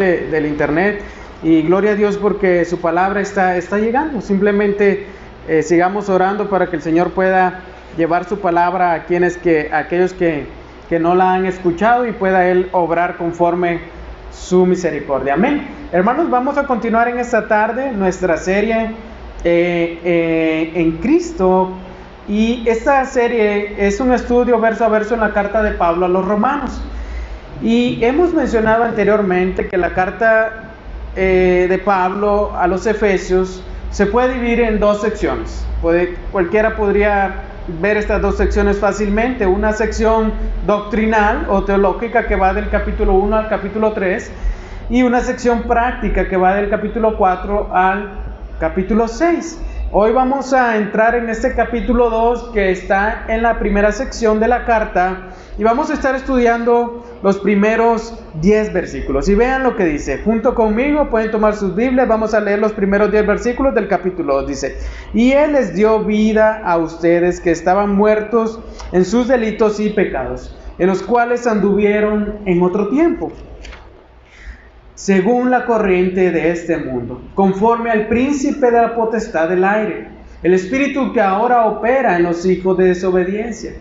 del internet, y gloria a Dios porque su palabra está llegando. Simplemente sigamos orando para que el Señor pueda llevar su palabra a aquellos que no la han escuchado, y pueda Él obrar conforme su misericordia. Amén. Hermanos, vamos a continuar en esta tarde nuestra serie en Cristo, y esta serie es un estudio verso a verso en la carta de Pablo a los romanos. Y hemos mencionado anteriormente que la carta de Pablo a los Efesios se puede dividir en dos secciones. Cualquiera podría ver estas dos secciones fácilmente: una sección doctrinal o teológica que va del capítulo 1 al capítulo 3, y una sección práctica que va del capítulo 4 al capítulo 6. Hoy vamos a entrar en este capítulo 2, que está en la primera sección de la carta, y vamos a estar estudiando los primeros 10 versículos. Y vean lo que dice, junto conmigo pueden tomar sus Biblias. Vamos a leer los primeros 10 versículos del capítulo 2. Dice: y Él les dio vida a ustedes que estaban muertos en sus delitos y pecados, en los cuales anduvieron en otro tiempo, según la corriente de este mundo, conforme al príncipe de la potestad del aire, el espíritu que ahora opera en los hijos de desobediencia.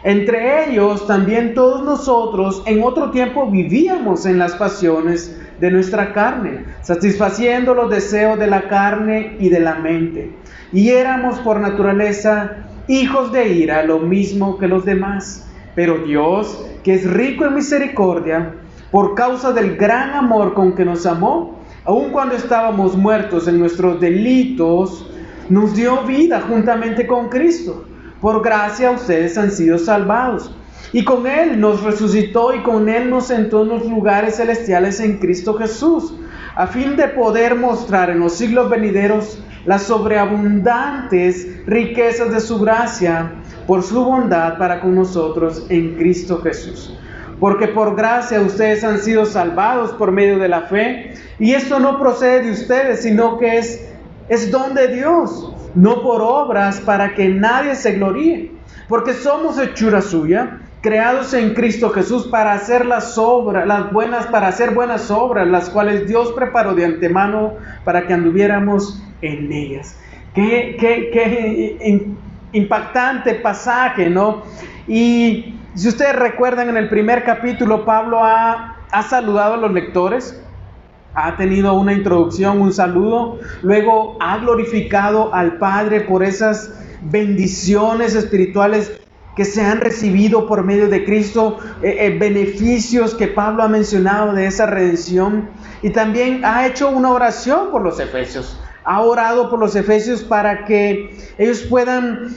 Entre ellos también todos nosotros en otro tiempo vivíamos en las pasiones de nuestra carne, satisfaciendo los deseos de la carne y de la mente, y éramos por naturaleza hijos de ira, lo mismo que los demás. Pero Dios, que es rico en misericordia, por causa del gran amor con que nos amó, aun cuando estábamos muertos en nuestros delitos, nos dio vida juntamente con Cristo. Por gracia ustedes han sido salvados. Y con Él nos resucitó, y con Él nos sentó en los lugares celestiales en Cristo Jesús, a fin de poder mostrar en los siglos venideros las sobreabundantes riquezas de su gracia, por su bondad para con nosotros en Cristo Jesús. Porque por gracia ustedes han sido salvados por medio de la fe, y esto no procede de ustedes, sino que es don de Dios, no por obras, para que nadie se gloríe. Porque somos hechura suya, creados en Cristo Jesús para hacer para hacer buenas obras, las cuales Dios preparó de antemano para que anduviéramos en ellas. Qué impactante pasaje, ¿no? Y si ustedes recuerdan, en el primer capítulo Pablo ha saludado a los lectores, ha tenido una introducción, un saludo, luego ha glorificado al Padre por esas bendiciones espirituales que se han recibido por medio de Cristo, beneficios que Pablo ha mencionado de esa redención, y también ha hecho una oración por los efesios. Ha orado por los efesios para que ellos puedan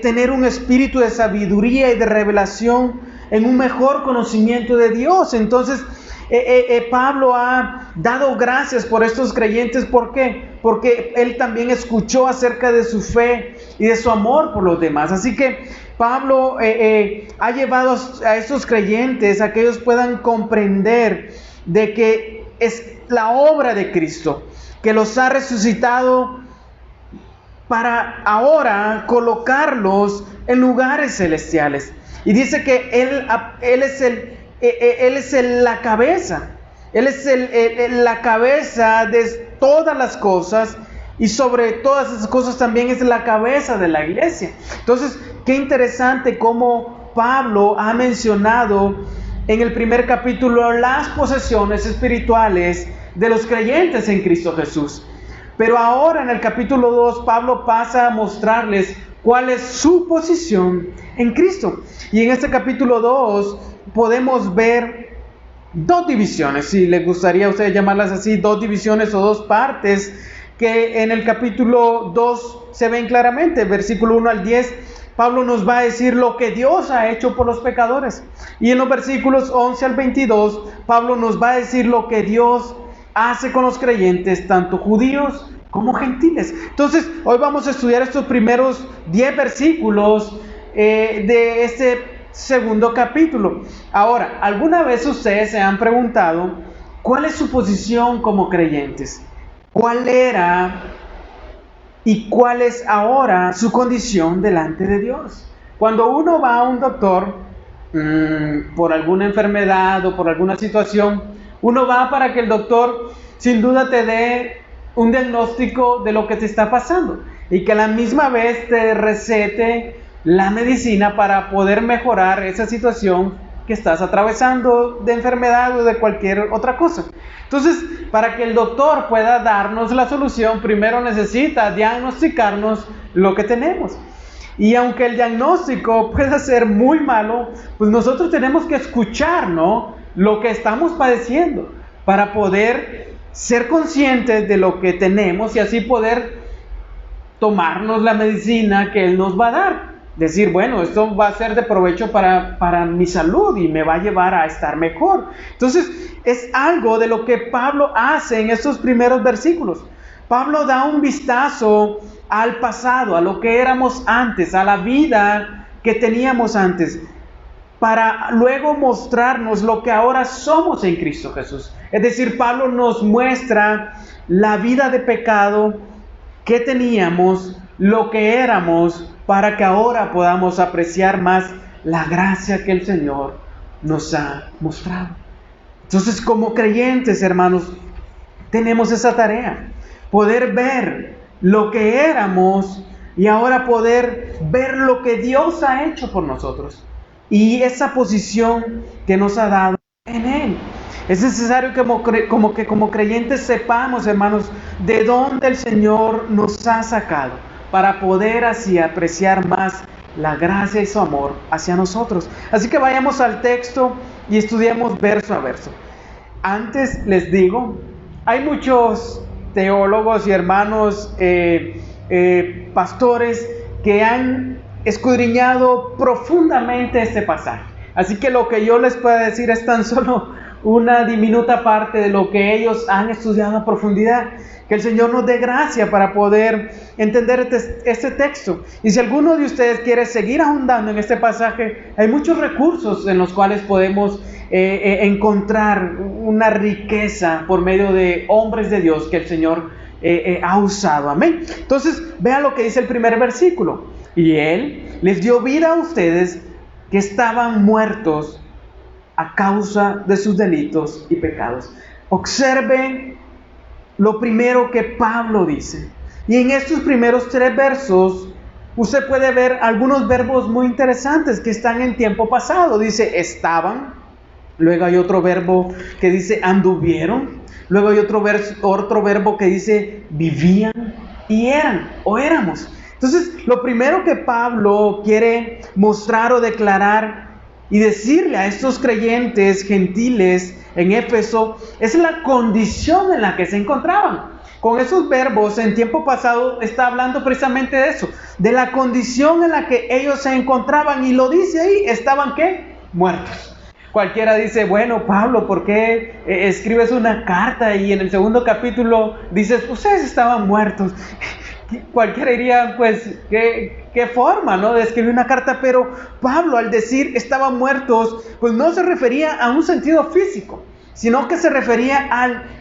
tener un espíritu de sabiduría y de revelación en un mejor conocimiento de Dios. Entonces, Pablo ha dado gracias por estos creyentes. ¿Por qué? Porque él también escuchó acerca de su fe y de su amor por los demás. Así que Pablo ha llevado a estos creyentes a que ellos puedan comprender de que es la obra de Cristo que los ha resucitado para ahora colocarlos en lugares celestiales. Y dice que Él es la cabeza. Él es la cabeza de todas las cosas, y sobre todas esas cosas también es la cabeza de la iglesia. Entonces, qué interesante cómo Pablo ha mencionado en el primer capítulo las posesiones espirituales de los creyentes en Cristo Jesús. Pero ahora en el capítulo 2 Pablo pasa a mostrarles cuál es su posición en Cristo. Y en este capítulo 2 podemos ver dos divisiones, si les gustaría a ustedes llamarlas así, dos divisiones o dos partes, que en el capítulo 2 se ven claramente. Versículo 1 al 10, Pablo nos va a decir lo que Dios ha hecho por los pecadores. Y en los versículos 11 al 22, Pablo nos va a decir lo que Dios hace con los creyentes, tanto judíos como gentiles. Entonces, hoy vamos a estudiar estos primeros 10 versículos de este segundo capítulo. Ahora, ¿alguna vez ustedes se han preguntado cuál es su posición como creyentes? ¿Cuál era y cuál es ahora su condición delante de Dios? Cuando uno va a un doctor por alguna enfermedad o por alguna situación, Uno va para que el doctor sin duda te dé un diagnóstico de lo que te está pasando y que a la misma vez te recete la medicina para poder mejorar esa situación que estás atravesando de enfermedad o de cualquier otra cosa. Entonces, para que el doctor pueda darnos la solución, primero necesita diagnosticarnos lo que tenemos. Y aunque el diagnóstico pueda ser muy malo, pues nosotros tenemos que escuchar, ¿no?, lo que estamos padeciendo para poder ser conscientes de lo que tenemos y así poder tomarnos la medicina que Él nos va a dar. Decir, bueno, esto va a ser de provecho para mi salud y me va a llevar a estar mejor. Entonces, es algo de lo que Pablo hace en estos primeros versículos. Pablo da un vistazo al pasado, a lo que éramos antes, a la vida que teníamos antes, para luego mostrarnos lo que ahora somos en Cristo Jesús. Es decir, Pablo nos muestra la vida de pecado que teníamos, lo que éramos, para que ahora podamos apreciar más la gracia que el Señor nos ha mostrado. Entonces, como creyentes, hermanos, tenemos esa tarea, poder ver lo que éramos y ahora poder ver lo que Dios ha hecho por nosotros y esa posición que nos ha dado en Él. Es necesario que como creyentes sepamos, hermanos, de dónde el Señor nos ha sacado para poder así apreciar más la gracia y su amor hacia nosotros. Así que vayamos al texto y estudiemos verso a verso. Antes les digo, hay muchos teólogos y hermanos pastores que han escudriñado profundamente este pasaje. Así que lo que yo les puedo decir es tan solo una diminuta parte de lo que ellos han estudiado a profundidad. Que el Señor nos dé gracia para poder entender este texto. Y si alguno de ustedes quiere seguir ahondando en este pasaje, hay muchos recursos en los cuales podemos encontrar una riqueza por medio de hombres de Dios que el Señor ha usado. Amén. Entonces, vean lo que dice el primer versículo. Y Él les dio vida a ustedes que estaban muertos a causa de sus delitos y pecados. Observen lo primero que Pablo dice. Y en estos primeros 3 versos, usted puede ver algunos verbos muy interesantes que están en tiempo pasado. Dice estaban, luego hay otro verbo que dice anduvieron, luego hay otro verbo que dice vivían y eran o éramos. Entonces, lo primero que Pablo quiere mostrar o declarar y decirle a estos creyentes gentiles en Éfeso es la condición en la que se encontraban. Con esos verbos en tiempo pasado está hablando precisamente de eso, de la condición en la que ellos se encontraban, y lo dice ahí, estaban ¿qué? Muertos. Cualquiera dice, bueno, Pablo, ¿por qué escribes una carta y en el segundo capítulo dices, ustedes estaban muertos? Cualquiera diría, pues, ¿qué forma, ¿no?, de escribir una carta? Pero Pablo, al decir estaban muertos, pues no se refería a un sentido físico, sino que se refería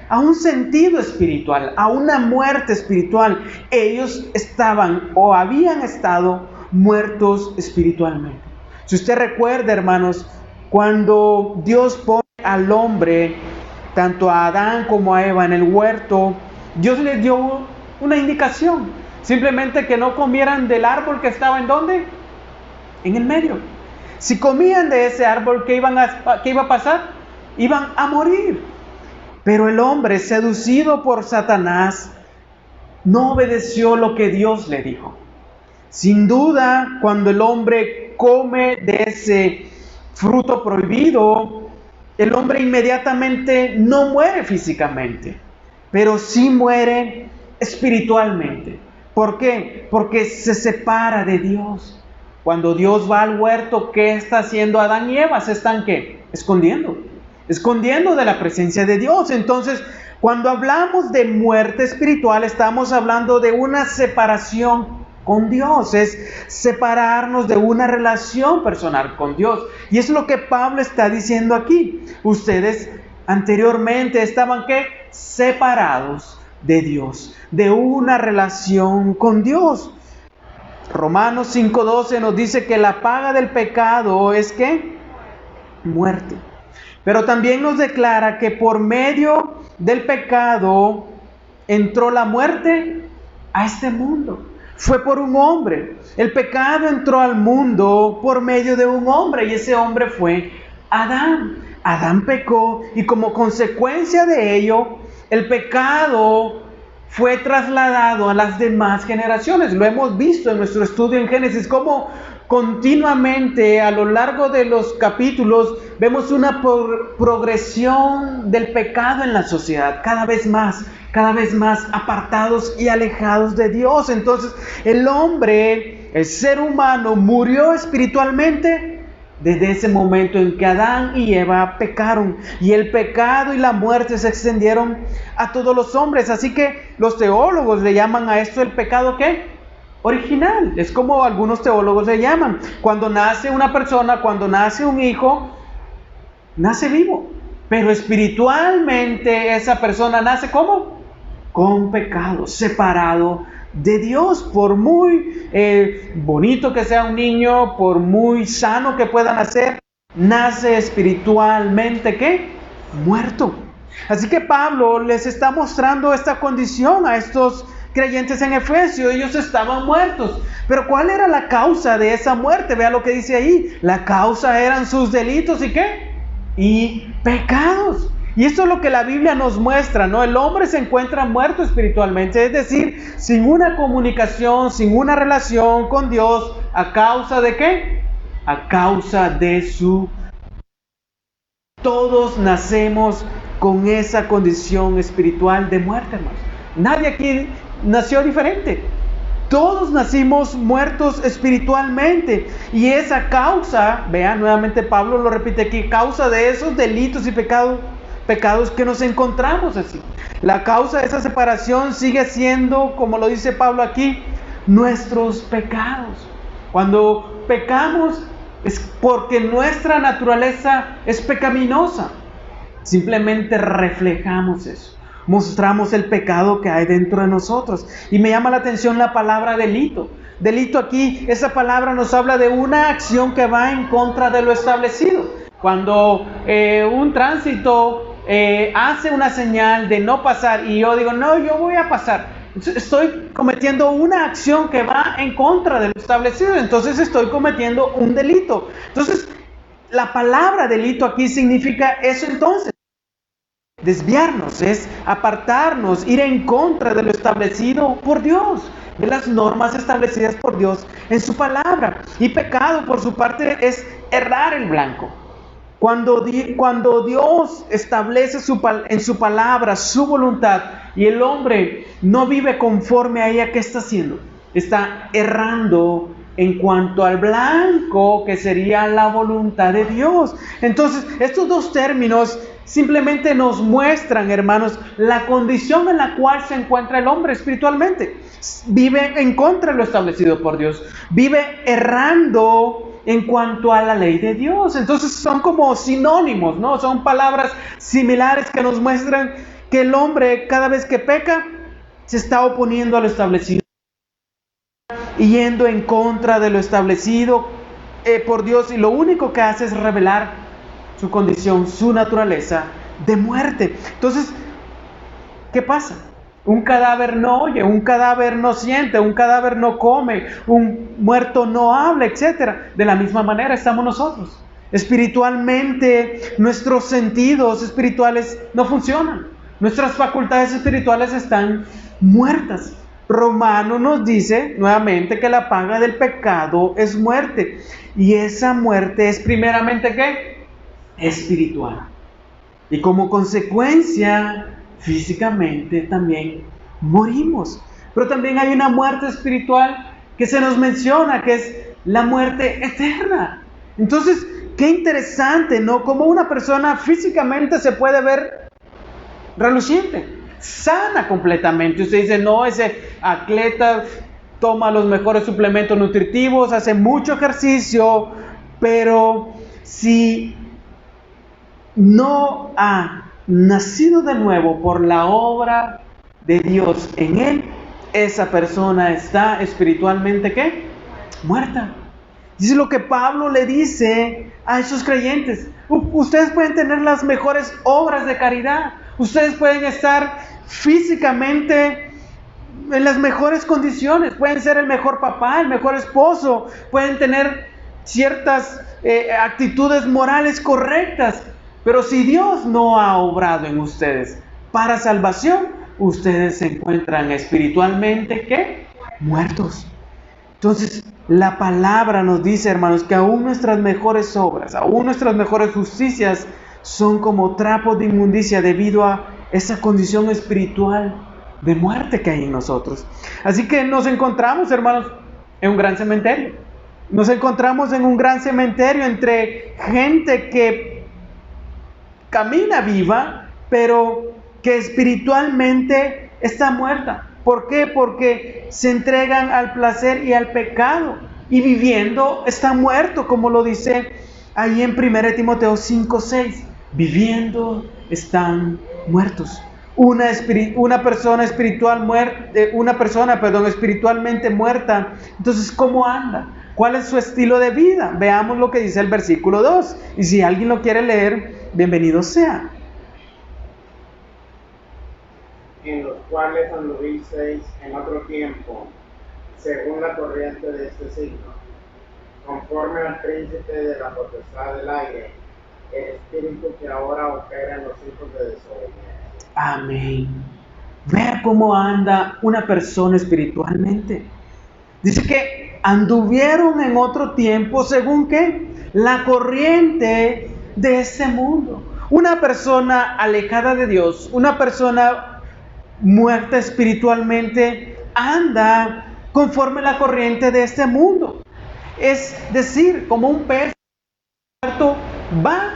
a un sentido espiritual, a una muerte espiritual. Ellos estaban o habían estado muertos espiritualmente. Si usted recuerda, hermanos, cuando Dios pone al hombre, tanto a Adán como a Eva, en el huerto, Dios les dio una indicación, simplemente que no comieran del árbol que estaba ¿en dónde? En el medio. Si comían de ese árbol, ¿qué iba a pasar? Iban a morir. Pero el hombre, seducido por Satanás, no obedeció lo que Dios le dijo. Sin duda, cuando el hombre come de ese fruto prohibido, el hombre inmediatamente no muere físicamente, pero sí muere espiritualmente. ¿Por qué? Porque se separa de Dios. Cuando Dios va al huerto, ¿qué está haciendo Adán y Eva? Se están ¿qué? Escondiendo de la presencia de Dios. Entonces, cuando hablamos de muerte espiritual, estamos hablando de una separación con Dios, es separarnos de una relación personal con Dios. Y es lo que Pablo está diciendo aquí. Ustedes anteriormente estaban ¿qué? Separados de Dios, de una relación con Dios. Romanos 5:12 nos dice que la paga del pecado es ¿qué? Muerte. Pero también nos declara que por medio del pecado entró la muerte a este mundo. Fue por un hombre. El pecado entró al mundo por medio de un hombre, y ese hombre fue Adán. Adán pecó, y como consecuencia de ello, el pecado fue trasladado a las demás generaciones. Lo hemos visto en nuestro estudio en Génesis, como continuamente a lo largo de los capítulos vemos una progresión del pecado en la sociedad, cada vez más apartados y alejados de Dios. Entonces el hombre, el ser humano, murió espiritualmente desde ese momento en que Adán y Eva pecaron, y el pecado y la muerte se extendieron a todos los hombres. Así que los teólogos le llaman a esto el pecado, ¿qué? Original. Es como algunos teólogos le llaman. Cuando nace una persona, cuando nace un hijo, nace vivo, pero espiritualmente esa persona nace ¿cómo? Con pecado, separado de Dios. Por muy bonito que sea un niño, por muy sano que pueda nacer, nace espiritualmente ¿qué? Muerto. Así que Pablo les está mostrando esta condición a estos creyentes en Efesios. Ellos estaban muertos. Pero ¿cuál era la causa de esa muerte? Vea lo que dice ahí. La causa eran sus delitos y ¿qué? Y pecados. Y esto es lo que la Biblia nos muestra, ¿no? El hombre se encuentra muerto espiritualmente, es decir, sin una comunicación, sin una relación con Dios. ¿A causa de qué? A causa de su... Todos nacemos con esa condición espiritual de muerte, hermanos. Nadie aquí nació diferente. Todos nacimos muertos espiritualmente. Y esa causa, vean nuevamente Pablo lo repite aquí, causa de esos delitos y pecados que nos encontramos así. La causa de esa separación sigue siendo, como lo dice Pablo aquí, nuestros pecados. Cuando pecamos es porque nuestra naturaleza es pecaminosa. Simplemente reflejamos eso. Mostramos el pecado que hay dentro de nosotros. Y me llama la atención la palabra delito. Delito aquí, esa palabra nos habla de una acción que va en contra de lo establecido. Cuando un tránsito hace una señal de no pasar y yo digo, no, yo voy a pasar, estoy cometiendo una acción que va en contra de lo establecido, entonces estoy cometiendo un delito. Entonces, la palabra delito aquí significa eso entonces. Desviarnos, es apartarnos, ir en contra de lo establecido por Dios, de las normas establecidas por Dios en su palabra. Y pecado, por su parte, es errar el blanco. Cuando Dios establece en su palabra su voluntad y el hombre no vive conforme a ella, ¿qué está haciendo? Está errando en cuanto al blanco, que sería la voluntad de Dios. Entonces, estos dos términos simplemente nos muestran, hermanos, la condición en la cual se encuentra el hombre espiritualmente. Vive en contra de lo establecido por Dios. Vive errando en cuanto a la ley de Dios. Entonces son como sinónimos, ¿no? Son palabras similares que nos muestran que el hombre, cada vez que peca, se está oponiendo a lo establecido y yendo en contra de lo establecido por Dios, y lo único que hace es revelar su condición, su naturaleza de muerte. Entonces, ¿qué pasa? Un cadáver no oye, un cadáver no siente, un cadáver no come, un muerto no habla, etc. De la misma manera estamos nosotros. Espiritualmente, nuestros sentidos espirituales no funcionan. Nuestras facultades espirituales están muertas. Romano nos dice nuevamente que la paga del pecado es muerte. Y esa muerte es primeramente ¿qué? Espiritual. Y como consecuencia, físicamente también morimos. Pero también hay una muerte espiritual que se nos menciona, que es la muerte eterna. Entonces, qué interesante, ¿no? Como una persona físicamente se puede ver reluciente, sana completamente. Usted dice, no, ese atleta toma los mejores suplementos nutritivos, hace mucho ejercicio, pero si no ha nacido de nuevo por la obra de Dios en él, esa persona está espiritualmente ¿qué? Muerta. Dice lo que Pablo le dice a esos creyentes. Ustedes pueden tener las mejores obras de caridad. Ustedes pueden estar físicamente en las mejores condiciones. Pueden ser el mejor papá, el mejor esposo. Pueden tener ciertas actitudes morales correctas. Pero si Dios no ha obrado en ustedes para salvación, ustedes se encuentran espiritualmente, ¿qué? Muertos. Entonces, la palabra nos dice, hermanos, que aún nuestras mejores obras, aún nuestras mejores justicias son como trapos de inmundicia debido a esa condición espiritual de muerte que hay en nosotros. Así que nos encontramos, hermanos, en un gran cementerio. Nos encontramos en un gran cementerio entre gente que camina viva, pero que espiritualmente está muerta. ¿Por qué? Porque se entregan al placer y al pecado, y viviendo están muertos, como lo dice ahí en 1 Timoteo 5:6. Viviendo están muertos. Una persona espiritualmente muerta. Entonces, ¿cómo anda? ¿Cuál es su estilo de vida? Veamos lo que dice el versículo 2. Y si alguien lo quiere leer, bienvenido sea. En los cuales anduvisteis en otro tiempo, según la corriente de este siglo, conforme al príncipe de la potestad del aire, el espíritu que ahora opera en los hijos de desobediencia. Amén. Ver cómo anda una persona espiritualmente. Dice que anduvieron en otro tiempo, según ¿qué? La corriente de este mundo. Una persona alejada de Dios, una persona muerta espiritualmente, anda conforme la corriente de este mundo. Es decir, como un pez muerto va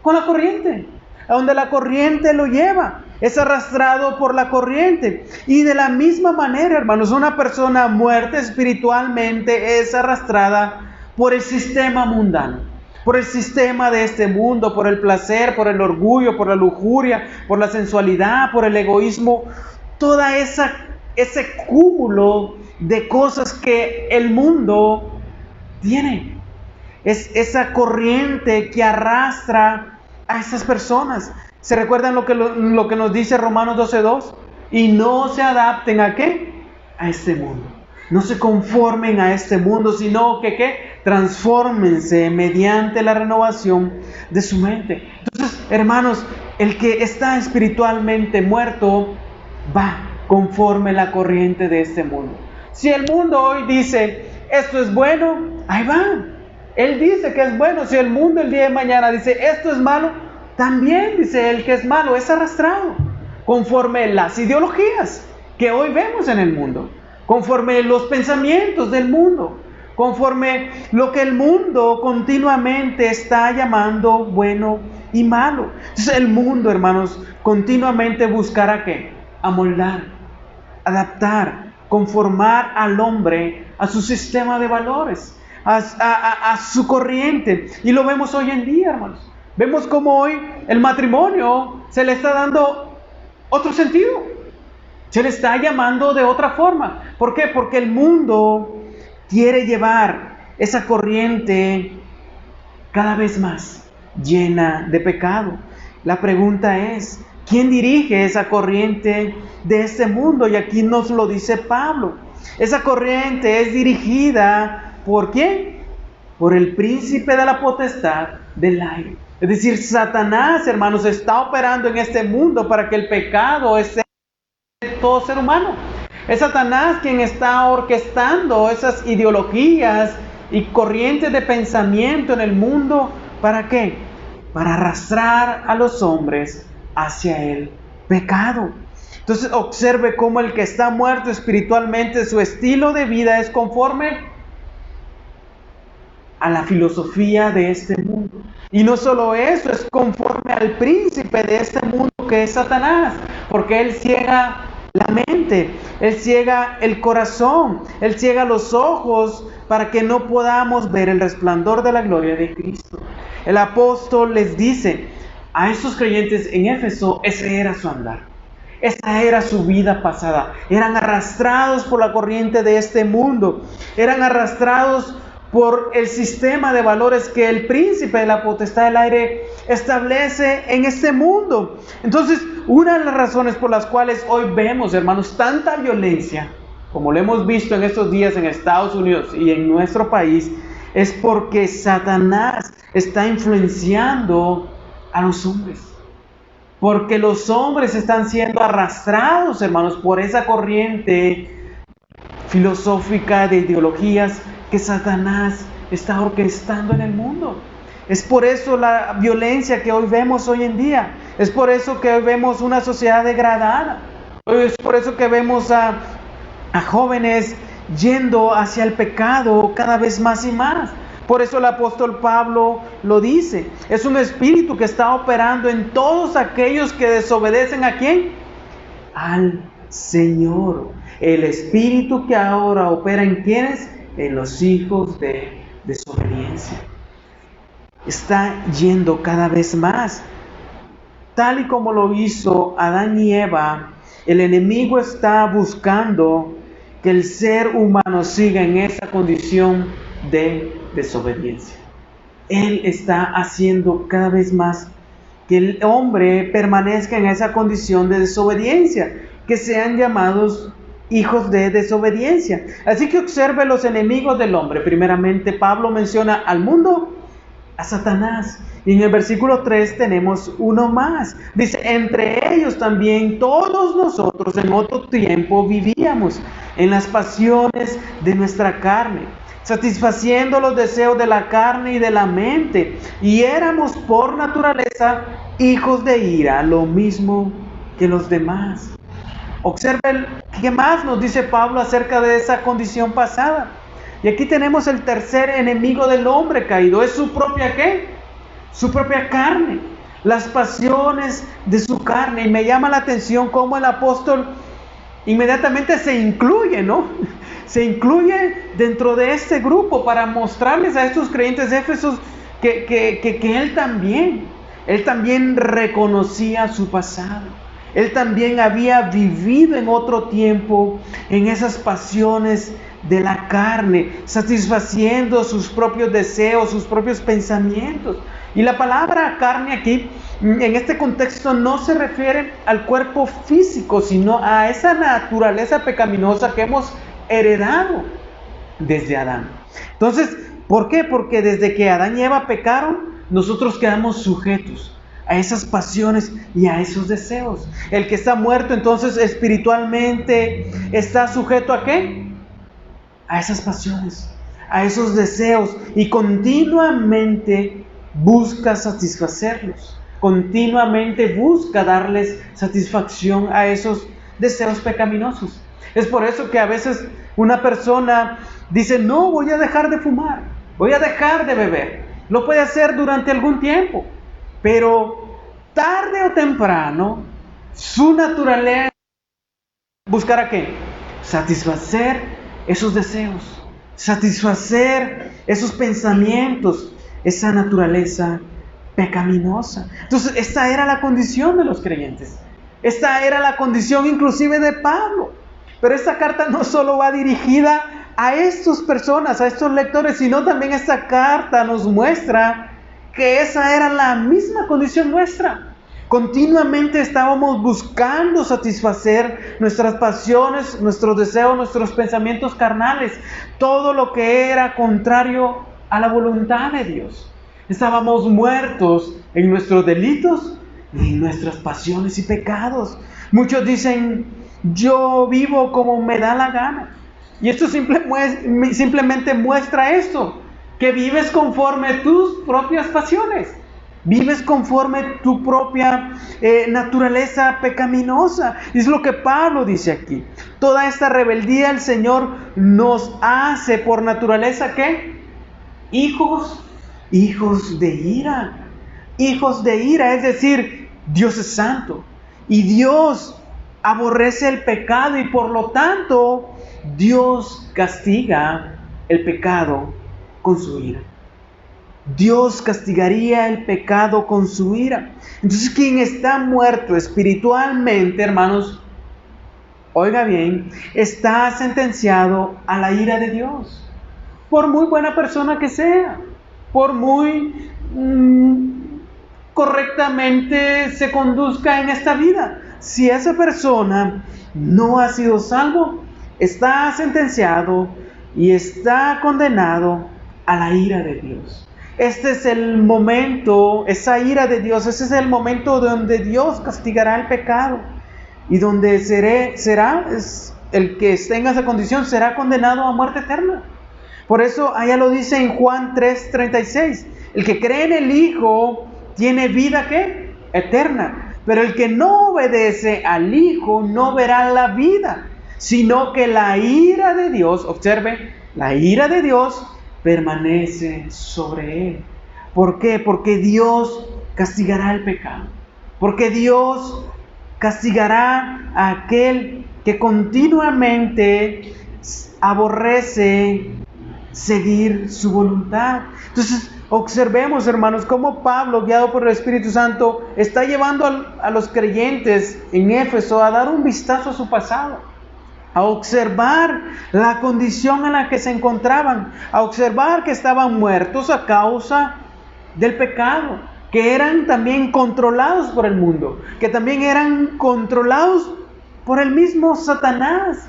con la corriente, a donde la corriente lo lleva, es arrastrado por la corriente. Y de la misma manera, hermanos, una persona muerta espiritualmente es arrastrada por el sistema mundano, por el sistema de este mundo, por el placer, por el orgullo, por la lujuria, por la sensualidad, por el egoísmo, toda ese cúmulo de cosas que el mundo tiene. Es esa corriente que arrastra a esas personas. ¿Se recuerdan lo que nos dice Romanos 12:2? Y no se adapten ¿a qué? A este mundo. No se conformen a este mundo, sino que ¿qué? Transfórmense mediante la renovación de su mente. Entonces, hermanos, el que está espiritualmente muerto va conforme la corriente de este mundo. Si el mundo hoy dice, esto es bueno, ahí va. Él dice que es bueno. Si el mundo el día de mañana dice, esto es malo, también dice él que es malo, es arrastrado conforme las ideologías que hoy vemos en el mundo, conforme los pensamientos del mundo, conforme lo que el mundo continuamente está llamando bueno y malo. Entonces el mundo, hermanos, continuamente buscará ¿qué? Amoldar, adaptar, conformar al hombre a su sistema de valores, a su corriente. Y lo vemos hoy en día, hermanos. Vemos como hoy el matrimonio se le está dando otro sentido. Se le está llamando de otra forma. ¿Por qué? Porque el mundo quiere llevar esa corriente cada vez más llena de pecado. La pregunta es, ¿quién dirige esa corriente de este mundo? Y aquí nos lo dice Pablo. Esa corriente es dirigida ¿por quién? Por el príncipe de la potestad del aire. Es decir, Satanás, hermanos, está operando en este mundo para que el pecado esté en todo ser humano. Es Satanás quien está orquestando esas ideologías y corrientes de pensamiento en el mundo. ¿Para qué? Para arrastrar a los hombres hacia el pecado. Entonces observe cómo el que está muerto espiritualmente, su estilo de vida es conforme a la filosofía de este mundo. Y no solo eso, es conforme al príncipe de este mundo que es Satanás, porque él ciega la mente, él ciega el corazón, él ciega los ojos para que no podamos ver el resplandor de la gloria de Cristo. El apóstol les dice a estos creyentes en Éfeso, ese era su andar, esa era su vida pasada. Eran arrastrados por la corriente de este mundo, eran arrastrados por el sistema de valores que el príncipe de la potestad del aire establece en este mundo. Entonces, una de las razones por las cuales hoy vemos, hermanos, tanta violencia, como lo hemos visto en estos días en Estados Unidos y en nuestro país, es porque Satanás está influenciando a los hombres. Porque los hombres están siendo arrastrados, hermanos, por esa corriente filosófica de ideologías que Satanás está orquestando en el mundo. Es por eso la violencia que hoy vemos hoy en día. Es por eso que hoy vemos una sociedad degradada. Es por eso que vemos a jóvenes yendo hacia el pecado cada vez más y más. Por eso el apóstol Pablo lo dice. Es un espíritu que está operando en todos aquellos que desobedecen ¿a quién? Al Señor. El espíritu que ahora opera en ¿quiénes? En los hijos de desobediencia. Está yendo cada vez más. Tal y como lo hizo Adán y Eva, el enemigo está buscando que el ser humano siga en esa condición de desobediencia. Él está haciendo cada vez más que el hombre permanezca en esa condición de desobediencia, que sean llamados hijos de desobediencia. Así que observe los enemigos del hombre. Primeramente, Pablo menciona al mundo, a Satanás. Y en el versículo 3 tenemos uno más. Dice, entre ellos también todos nosotros en otro tiempo vivíamos en las pasiones de nuestra carne, satisfaciendo los deseos de la carne y de la mente, y éramos por naturaleza hijos de ira, lo mismo que los demás. Observen qué más nos dice Pablo acerca de esa condición pasada. Y aquí tenemos el tercer enemigo del hombre caído. Es su propia ¿qué? Su propia carne. Las pasiones de su carne. Y me llama la atención cómo el apóstol inmediatamente se incluye, ¿no? Se incluye dentro de este grupo para mostrarles a estos creyentes de Éfeso que él también reconocía su pasado. Él también había vivido en otro tiempo en esas pasiones de la carne, satisfaciendo sus propios deseos, sus propios pensamientos. Y la palabra carne aquí, en este contexto, no se refiere al cuerpo físico, sino a esa naturaleza pecaminosa que hemos heredado desde Adán. Entonces, ¿por qué? Porque desde que Adán y Eva pecaron, nosotros quedamos sujetos a esas pasiones y a esos deseos. El que está muerto, entonces, espiritualmente, está sujeto ¿a qué? A esas pasiones, a esos deseos, y continuamente busca satisfacerlos. Continuamente busca darles satisfacción a esos deseos pecaminosos. Es por eso que a veces una persona dice, no, voy a dejar de fumar, voy a dejar de beber. Lo puede hacer durante algún tiempo, pero tarde o temprano su naturaleza buscará ¿qué? Satisfacer esos deseos, satisfacer esos pensamientos, esa naturaleza pecaminosa. Entonces, esta era la condición de los creyentes. Esta era la condición inclusive de Pablo. Pero esta carta no solo va dirigida a estas personas, a estos lectores, sino también esta carta nos muestra que esa era la misma condición nuestra. Continuamente estábamos buscando satisfacer nuestras pasiones, nuestros deseos, nuestros pensamientos carnales, todo lo que era contrario a la voluntad de Dios. Estábamos muertos en nuestros delitos y en nuestras pasiones y pecados. Muchos dicen, yo vivo como me da la gana. Y esto simplemente muestra esto, que vives conforme a tus propias pasiones. Vives conforme tu propia naturaleza pecaminosa. Es lo que Pablo dice aquí. Toda esta rebeldía el Señor nos hace por naturaleza ¿qué? Hijos de ira. Hijos de ira, es decir, Dios es santo. Y Dios aborrece el pecado y por lo tanto Dios castiga el pecado con su ira. Dios castigaría el pecado con su ira. Entonces, quien está muerto espiritualmente, hermanos, oiga bien, está sentenciado a la ira de Dios. por muy buena persona que sea, por muy correctamente se conduzca en esta vida. Si esa persona no ha sido salvo, está sentenciado y está condenado a la ira de Dios. Este es el momento, esa ira de Dios, ese es el momento donde Dios castigará el pecado y donde el que esté en esa condición será condenado a muerte eterna. Por eso allá lo dice en Juan 3:36, el que cree en el Hijo tiene vida ¿qué? Eterna, pero el que no obedece al Hijo no verá la vida, sino que la ira de Dios, observe, la ira de Dios permanece sobre él. ¿Por qué? Porque Dios castigará el pecado, porque Dios castigará a aquel que continuamente aborrece seguir su voluntad. Entonces, observemos, hermanos, cómo Pablo, guiado por el Espíritu Santo, está llevando a los creyentes en Éfeso a dar un vistazo a su pasado, a observar la condición en la que se encontraban, a observar que estaban muertos a causa del pecado, que eran también controlados por el mundo, que también eran controlados por el mismo Satanás,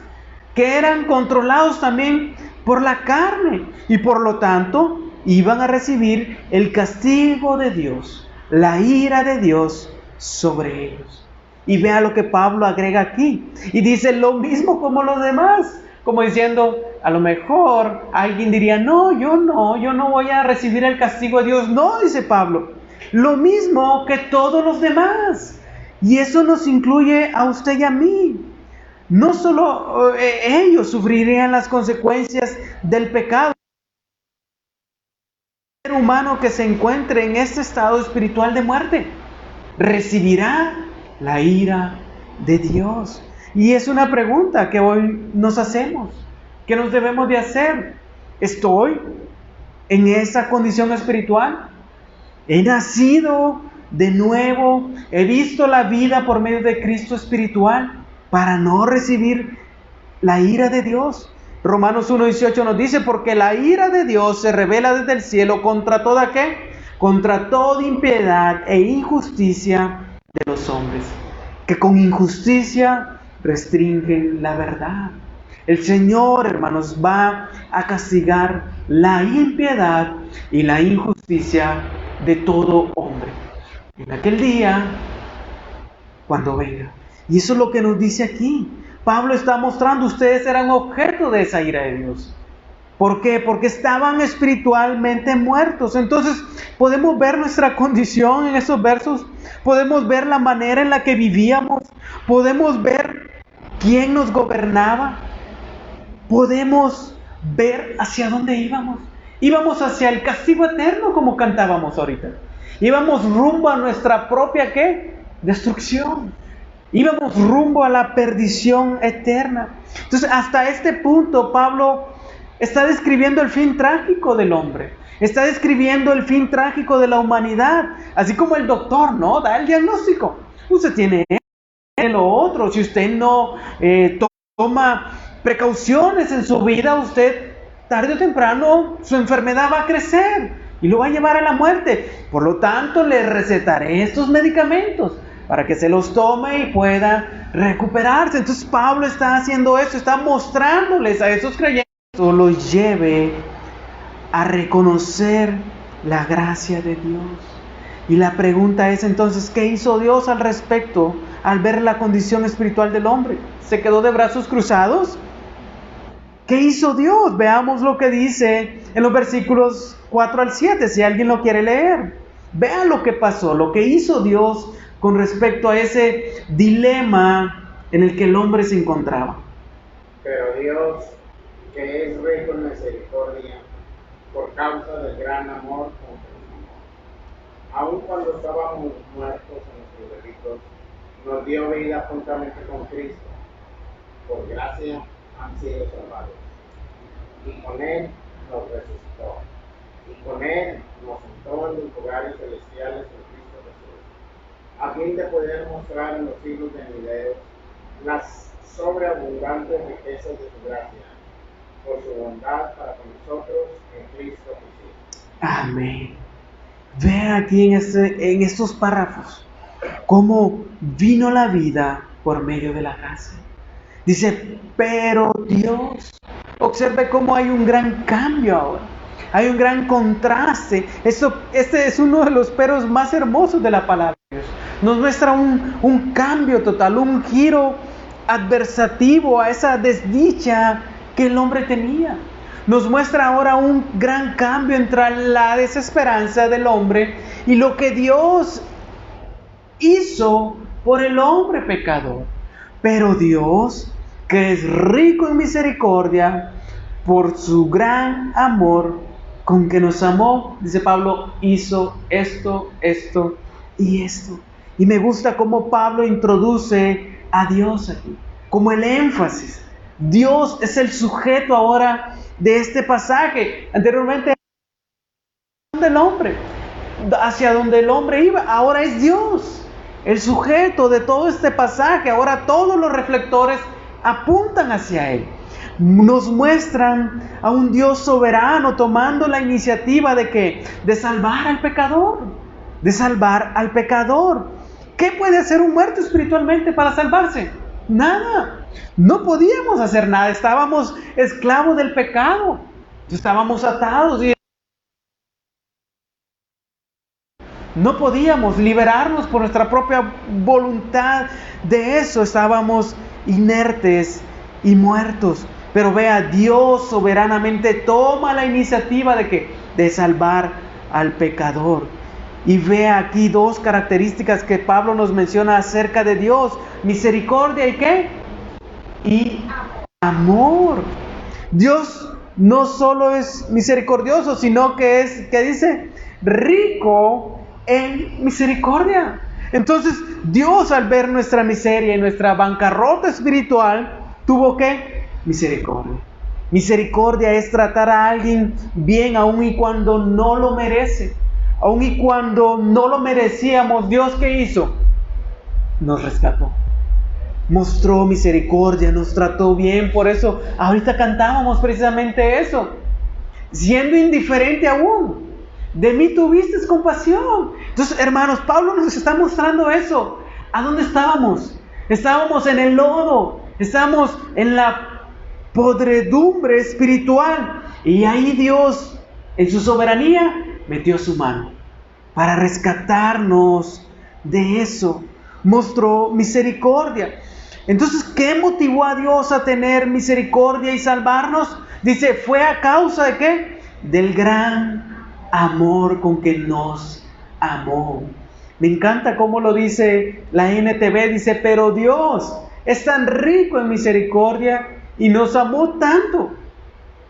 que eran controlados también por la carne y por lo tanto iban a recibir el castigo de Dios, la ira de Dios sobre ellos. Y vea lo que Pablo agrega aquí y dice lo mismo como los demás, como diciendo, a lo mejor alguien diría, no, yo no voy a recibir el castigo de Dios. No, dice Pablo, lo mismo que todos los demás. Y eso nos incluye a usted y a mí. No solo ellos sufrirían las consecuencias del pecado. El ser humano que se encuentre en este estado espiritual de muerte recibirá la ira de Dios. Y es una pregunta que hoy nos hacemos, que nos debemos de hacer. ¿Estoy en esa condición espiritual? ¿He nacido de nuevo? ¿He visto la vida por medio de Cristo espiritual para no recibir la ira de Dios? Romanos 1:18 nos dice, porque la ira de Dios se revela desde el cielo contra toda ¿qué? Contra toda impiedad e injusticia de los hombres, que con injusticia restringen la verdad. El Señor, hermanos, va a castigar la impiedad y la injusticia de todo hombre en aquel día cuando venga. Y eso es lo que nos dice aquí. Pablo está mostrando, ustedes eran objeto de esa ira de Dios. ¿Por qué? Porque estaban espiritualmente muertos. Entonces podemos ver nuestra condición en esos versos, podemos ver la manera en la que vivíamos, podemos ver quién nos gobernaba, podemos ver hacia dónde íbamos. Íbamos hacia el castigo eterno, como cantábamos ahorita. Íbamos rumbo a nuestra propia ¿qué? Destrucción. Íbamos rumbo a la perdición eterna. Entonces, hasta este punto, Pablo está describiendo el fin trágico del hombre. Está describiendo el fin trágico de la humanidad. Así como el doctor, ¿no? Da el diagnóstico. Usted tiene lo otro. Si usted no toma precauciones en su vida, usted tarde o temprano su enfermedad va a crecer y lo va a llevar a la muerte. Por lo tanto, le recetaré estos medicamentos para que se los tome y pueda recuperarse. Entonces Pablo está haciendo esto, está mostrándoles a esos creyentes que los lleve a reconocer la gracia de Dios. Y la pregunta es entonces, ¿qué hizo Dios al respecto al ver la condición espiritual del hombre? ¿Se quedó de brazos cruzados? ¿Qué hizo Dios? Veamos lo que dice en los versículos 4 al 7, si alguien lo quiere leer. Vean lo que pasó, lo que hizo Dios con respecto a ese dilema en el que el hombre se encontraba. Pero Dios, que es rico en misericordia, por causa del gran amor con que nos amó, aun cuando estábamos muertos en nuestros delitos, nos dio vida juntamente con Cristo. Por gracia han sido salvados. Y con Él nos resucitó. Y con Él nos sentó en los lugares celestiales en Cristo Jesús, a fin de poder mostrar en los siglos venideros las sobreabundantes riquezas de su gracia, por su bondad para con nosotros en Cristo Jesús. Amén. Vea aquí en estos párrafos cómo vino la vida por medio de la gracia. Dice, pero Dios. Observe cómo hay un gran cambio ahora. Hay un gran contraste. Este es uno de los peros más hermosos de la palabra de Dios. Nos muestra un cambio total, un giro adversativo a esa desdicha que el hombre tenía. Nos muestra ahora un gran cambio entre la desesperanza del hombre y lo que Dios hizo por el hombre pecador. Pero Dios, que es rico en misericordia, por su gran amor con que nos amó, dice Pablo, hizo esto, esto y esto. Y me gusta cómo Pablo introduce a Dios aquí, como el énfasis. Dios es el sujeto ahora de este pasaje. Anteriormente del hombre, hacia donde el hombre iba, ahora es Dios el sujeto de todo este pasaje. Ahora todos los reflectores apuntan hacia Él. Nos muestran a un Dios soberano tomando la iniciativa de salvar al pecador. De salvar al pecador. ¿Qué puede hacer un muerto espiritualmente para salvarse? Nada. No podíamos hacer nada. Estábamos esclavos del pecado. Estábamos atados y no podíamos liberarnos por nuestra propia voluntad de eso. Estábamos inertes y muertos. Pero vea, Dios soberanamente toma la iniciativa de salvar al pecador. Y vea aquí dos características que Pablo nos menciona acerca de Dios: misericordia y ¿qué? Y amor. Dios no solo es misericordioso, sino que es, ¿qué dice? Rico en misericordia. Entonces Dios, al ver nuestra miseria y nuestra bancarrota espiritual, tuvo ¿qué? Misericordia. Misericordia es tratar a alguien bien aun y cuando no lo merece. Aun y cuando no lo merecíamos, Dios ¿qué hizo? Nos rescató. Mostró misericordia, nos trató bien. Por eso ahorita cantábamos precisamente eso. Siendo indiferente aún, de mí tuviste compasión. Entonces, hermanos, Pablo nos está mostrando eso. ¿A dónde estábamos? Estábamos en el lodo. Estábamos en la podredumbre espiritual. Y ahí Dios, en su soberanía, metió su mano para rescatarnos de eso. Mostró misericordia. Entonces, ¿qué motivó a Dios a tener misericordia y salvarnos? Dice, fue a causa de ¿qué? Del gran amor con que nos amó. Me encanta cómo lo dice la NTV. Dice, pero Dios es tan rico en misericordia y nos amó tanto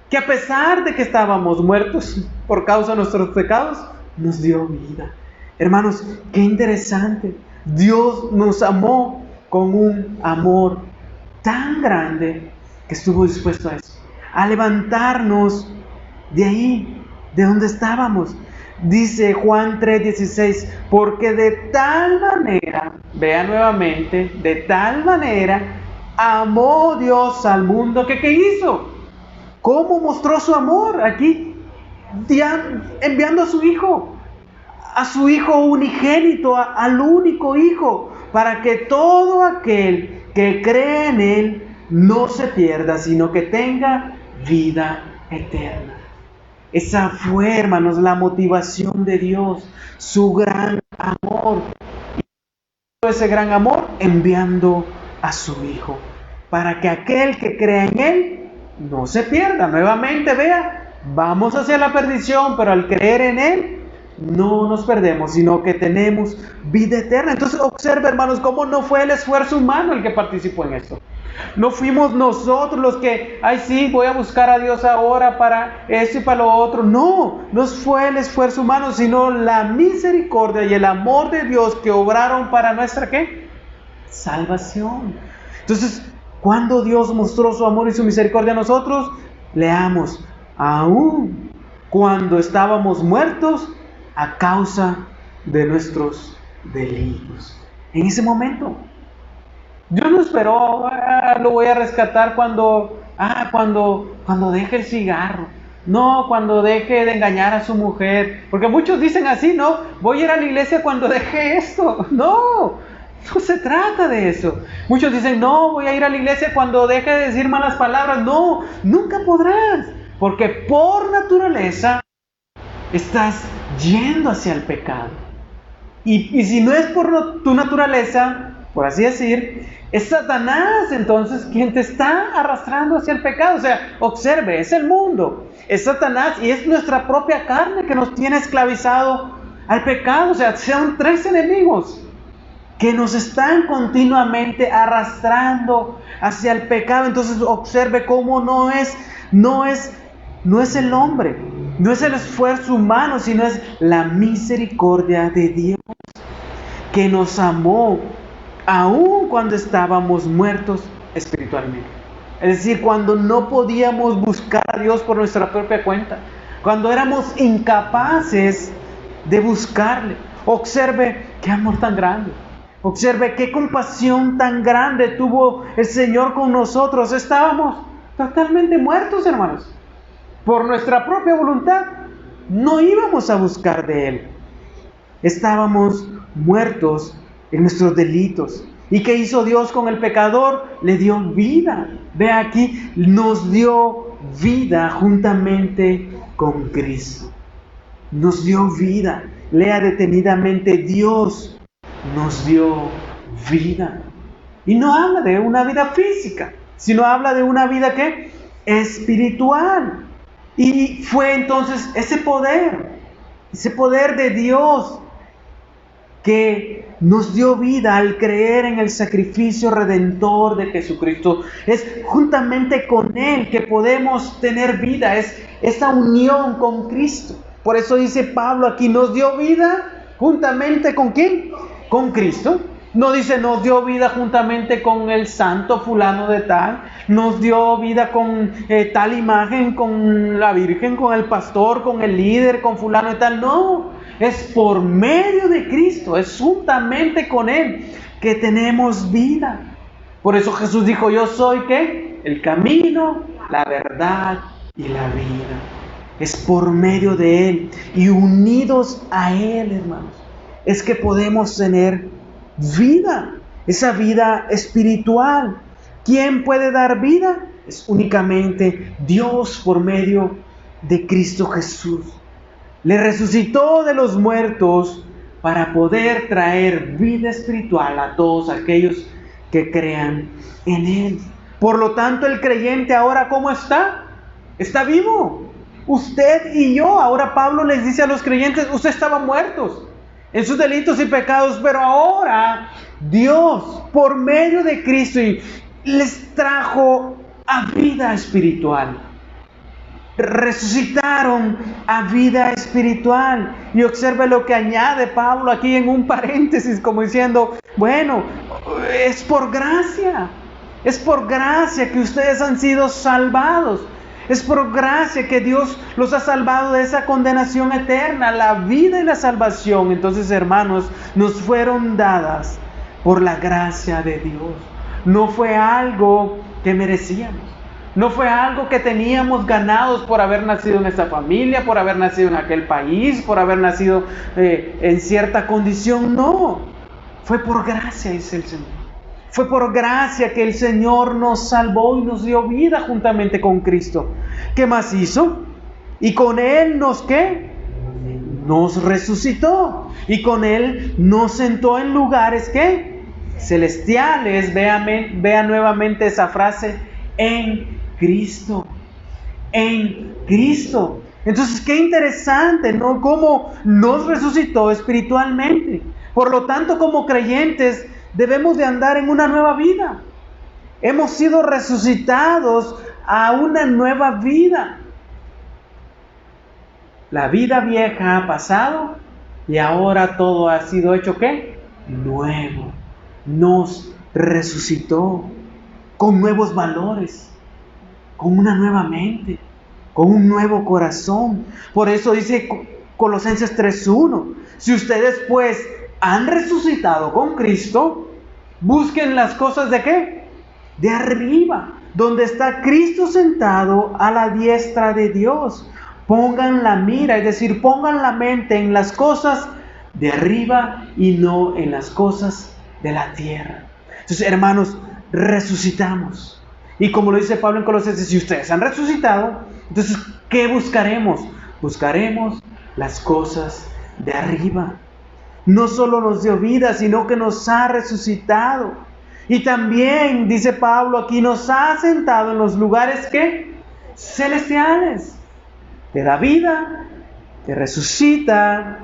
que a pesar de que estábamos muertos por causa de nuestros pecados, nos dio vida. Hermanos, qué interesante. Dios nos amó con un amor tan grande que estuvo dispuesto a eso, a levantarnos de ahí, de donde estábamos. Dice Juan 3:16, porque de tal manera, vea nuevamente, de tal manera amó Dios al mundo que ¿qué hizo? ¿Cómo mostró su amor? Aquí, enviando a su Hijo unigénito, al único Hijo, para que todo aquel que cree en Él no se pierda, sino que tenga vida eterna. Esa fue, hermanos, la motivación de Dios, su gran amor. Y ese gran amor enviando a su Hijo, para que aquel que crea en Él no se pierda. Nuevamente, vea, vamos hacia la perdición, pero al creer en Él no nos perdemos, sino que tenemos vida eterna. Entonces observe, hermanos, cómo no fue el esfuerzo humano el que participó en esto. No fuimos nosotros los que, ay sí, voy a buscar a Dios ahora para esto y para lo otro. No fue el esfuerzo humano, sino la misericordia y el amor de Dios que obraron para nuestra ¿qué? Salvación. Entonces, cuando Dios mostró su amor y su misericordia a nosotros, leamos, aún cuando estábamos muertos a causa de nuestros delitos. En ese momento, Dios no esperó, lo voy a rescatar cuando Cuando deje el cigarro. No, cuando deje de engañar a su mujer. Porque muchos dicen así, ¿no? Voy a ir a la iglesia cuando deje esto. No se trata de eso. Muchos dicen, no, voy a ir a la iglesia cuando deje de decir malas palabras. No, nunca podrás. Porque por naturaleza estás yendo hacia el pecado. Y si no es por tu naturaleza, por así decir, es Satanás entonces quien te está arrastrando hacia el pecado. O sea, observe, es el mundo, es Satanás y es nuestra propia carne que nos tiene esclavizado al pecado. O sea, son tres enemigos que nos están continuamente arrastrando hacia el pecado. Entonces observe cómo no es el hombre, no es el esfuerzo humano, sino es la misericordia de Dios que nos amó aun cuando estábamos muertos espiritualmente. Es decir, cuando no podíamos buscar a Dios por nuestra propia cuenta, cuando éramos incapaces de buscarle. Observe qué amor tan grande. Observe qué compasión tan grande tuvo el Señor con nosotros. Estábamos totalmente muertos, hermanos. Por nuestra propia voluntad no íbamos a buscar de Él. Estábamos muertos en nuestros delitos. ¿Y qué hizo Dios con el pecador? Le dio vida. Ve aquí, nos dio vida juntamente con Cristo. Nos dio vida. Lea detenidamente, Dios nos dio vida. Y no habla de una vida física, sino habla de una vida ¿qué? Espiritual. Y fue entonces ese poder de Dios que nos dio vida al creer en el sacrificio redentor de Jesucristo. Es juntamente con Él que podemos tener vida, es esa unión con Cristo. Por eso dice Pablo aquí, nos dio vida juntamente ¿con quién? Con Cristo. No dice nos dio vida juntamente con el santo fulano de tal, nos dio vida con tal imagen, con la Virgen, con el pastor, con el líder, con fulano de tal. No, es por medio de Cristo, es juntamente con Él que tenemos vida. Por eso Jesús dijo, yo soy ¿qué? El camino, la verdad y la vida. Es por medio de Él y unidos a Él, hermanos, es que podemos tener vida, esa vida espiritual. ¿Quién puede dar vida? Es únicamente Dios por medio de Cristo Jesús. Le resucitó de los muertos para poder traer vida espiritual a todos aquellos que crean en Él. Por lo tanto, el creyente ahora ¿cómo está? Está vivo. Usted y yo, ahora Pablo les dice a los creyentes, ustedes estaban muertos en sus delitos y pecados, pero ahora Dios, por medio de Cristo, les trajo a vida espiritual. Resucitaron a vida espiritual. Y observe lo que añade Pablo aquí en un paréntesis, como diciendo, bueno, es por gracia que ustedes han sido salvados. Es por gracia que Dios los ha salvado de esa condenación eterna, la vida y la salvación. Entonces, hermanos, nos fueron dadas por la gracia de Dios. No fue algo que merecíamos. No fue algo que teníamos ganados por haber nacido en esta familia, por haber nacido en aquel país, por haber nacido en cierta condición. No, fue por gracia, dice el Señor. Fue por gracia que el Señor nos salvó y nos dio vida juntamente con Cristo. ¿Qué más hizo? Y con Él nos ¿qué? Nos resucitó. Y con Él nos sentó en lugares ¿qué? Celestiales. Vea nuevamente esa frase. En Cristo. En Cristo. Entonces, qué interesante, ¿no? Cómo nos resucitó espiritualmente. Por lo tanto, como creyentes, debemos de andar en una nueva vida. Hemos sido resucitados a una nueva vida. La vida vieja ha pasado y ahora todo ha sido hecho ¿qué? Nuevo. Nos resucitó con nuevos valores, con una nueva mente, con un nuevo corazón. Por eso dice Colosenses 3:1, si ustedes pues han resucitado con Cristo, busquen las cosas ¿de qué? de arriba, donde está Cristo sentado a la diestra de Dios. Pongan la mira, es decir, pongan la mente en las cosas de arriba y no en las cosas de la tierra. Entonces, hermanos, resucitamos. Y como lo dice Pablo en Colosenses, si ustedes han resucitado, entonces, ¿qué buscaremos? Buscaremos las cosas de arriba. No solo nos dio vida, sino que nos ha resucitado. Y también, dice Pablo aquí, nos ha sentado en los lugares ¿qué? Celestiales. Te da vida, te resucita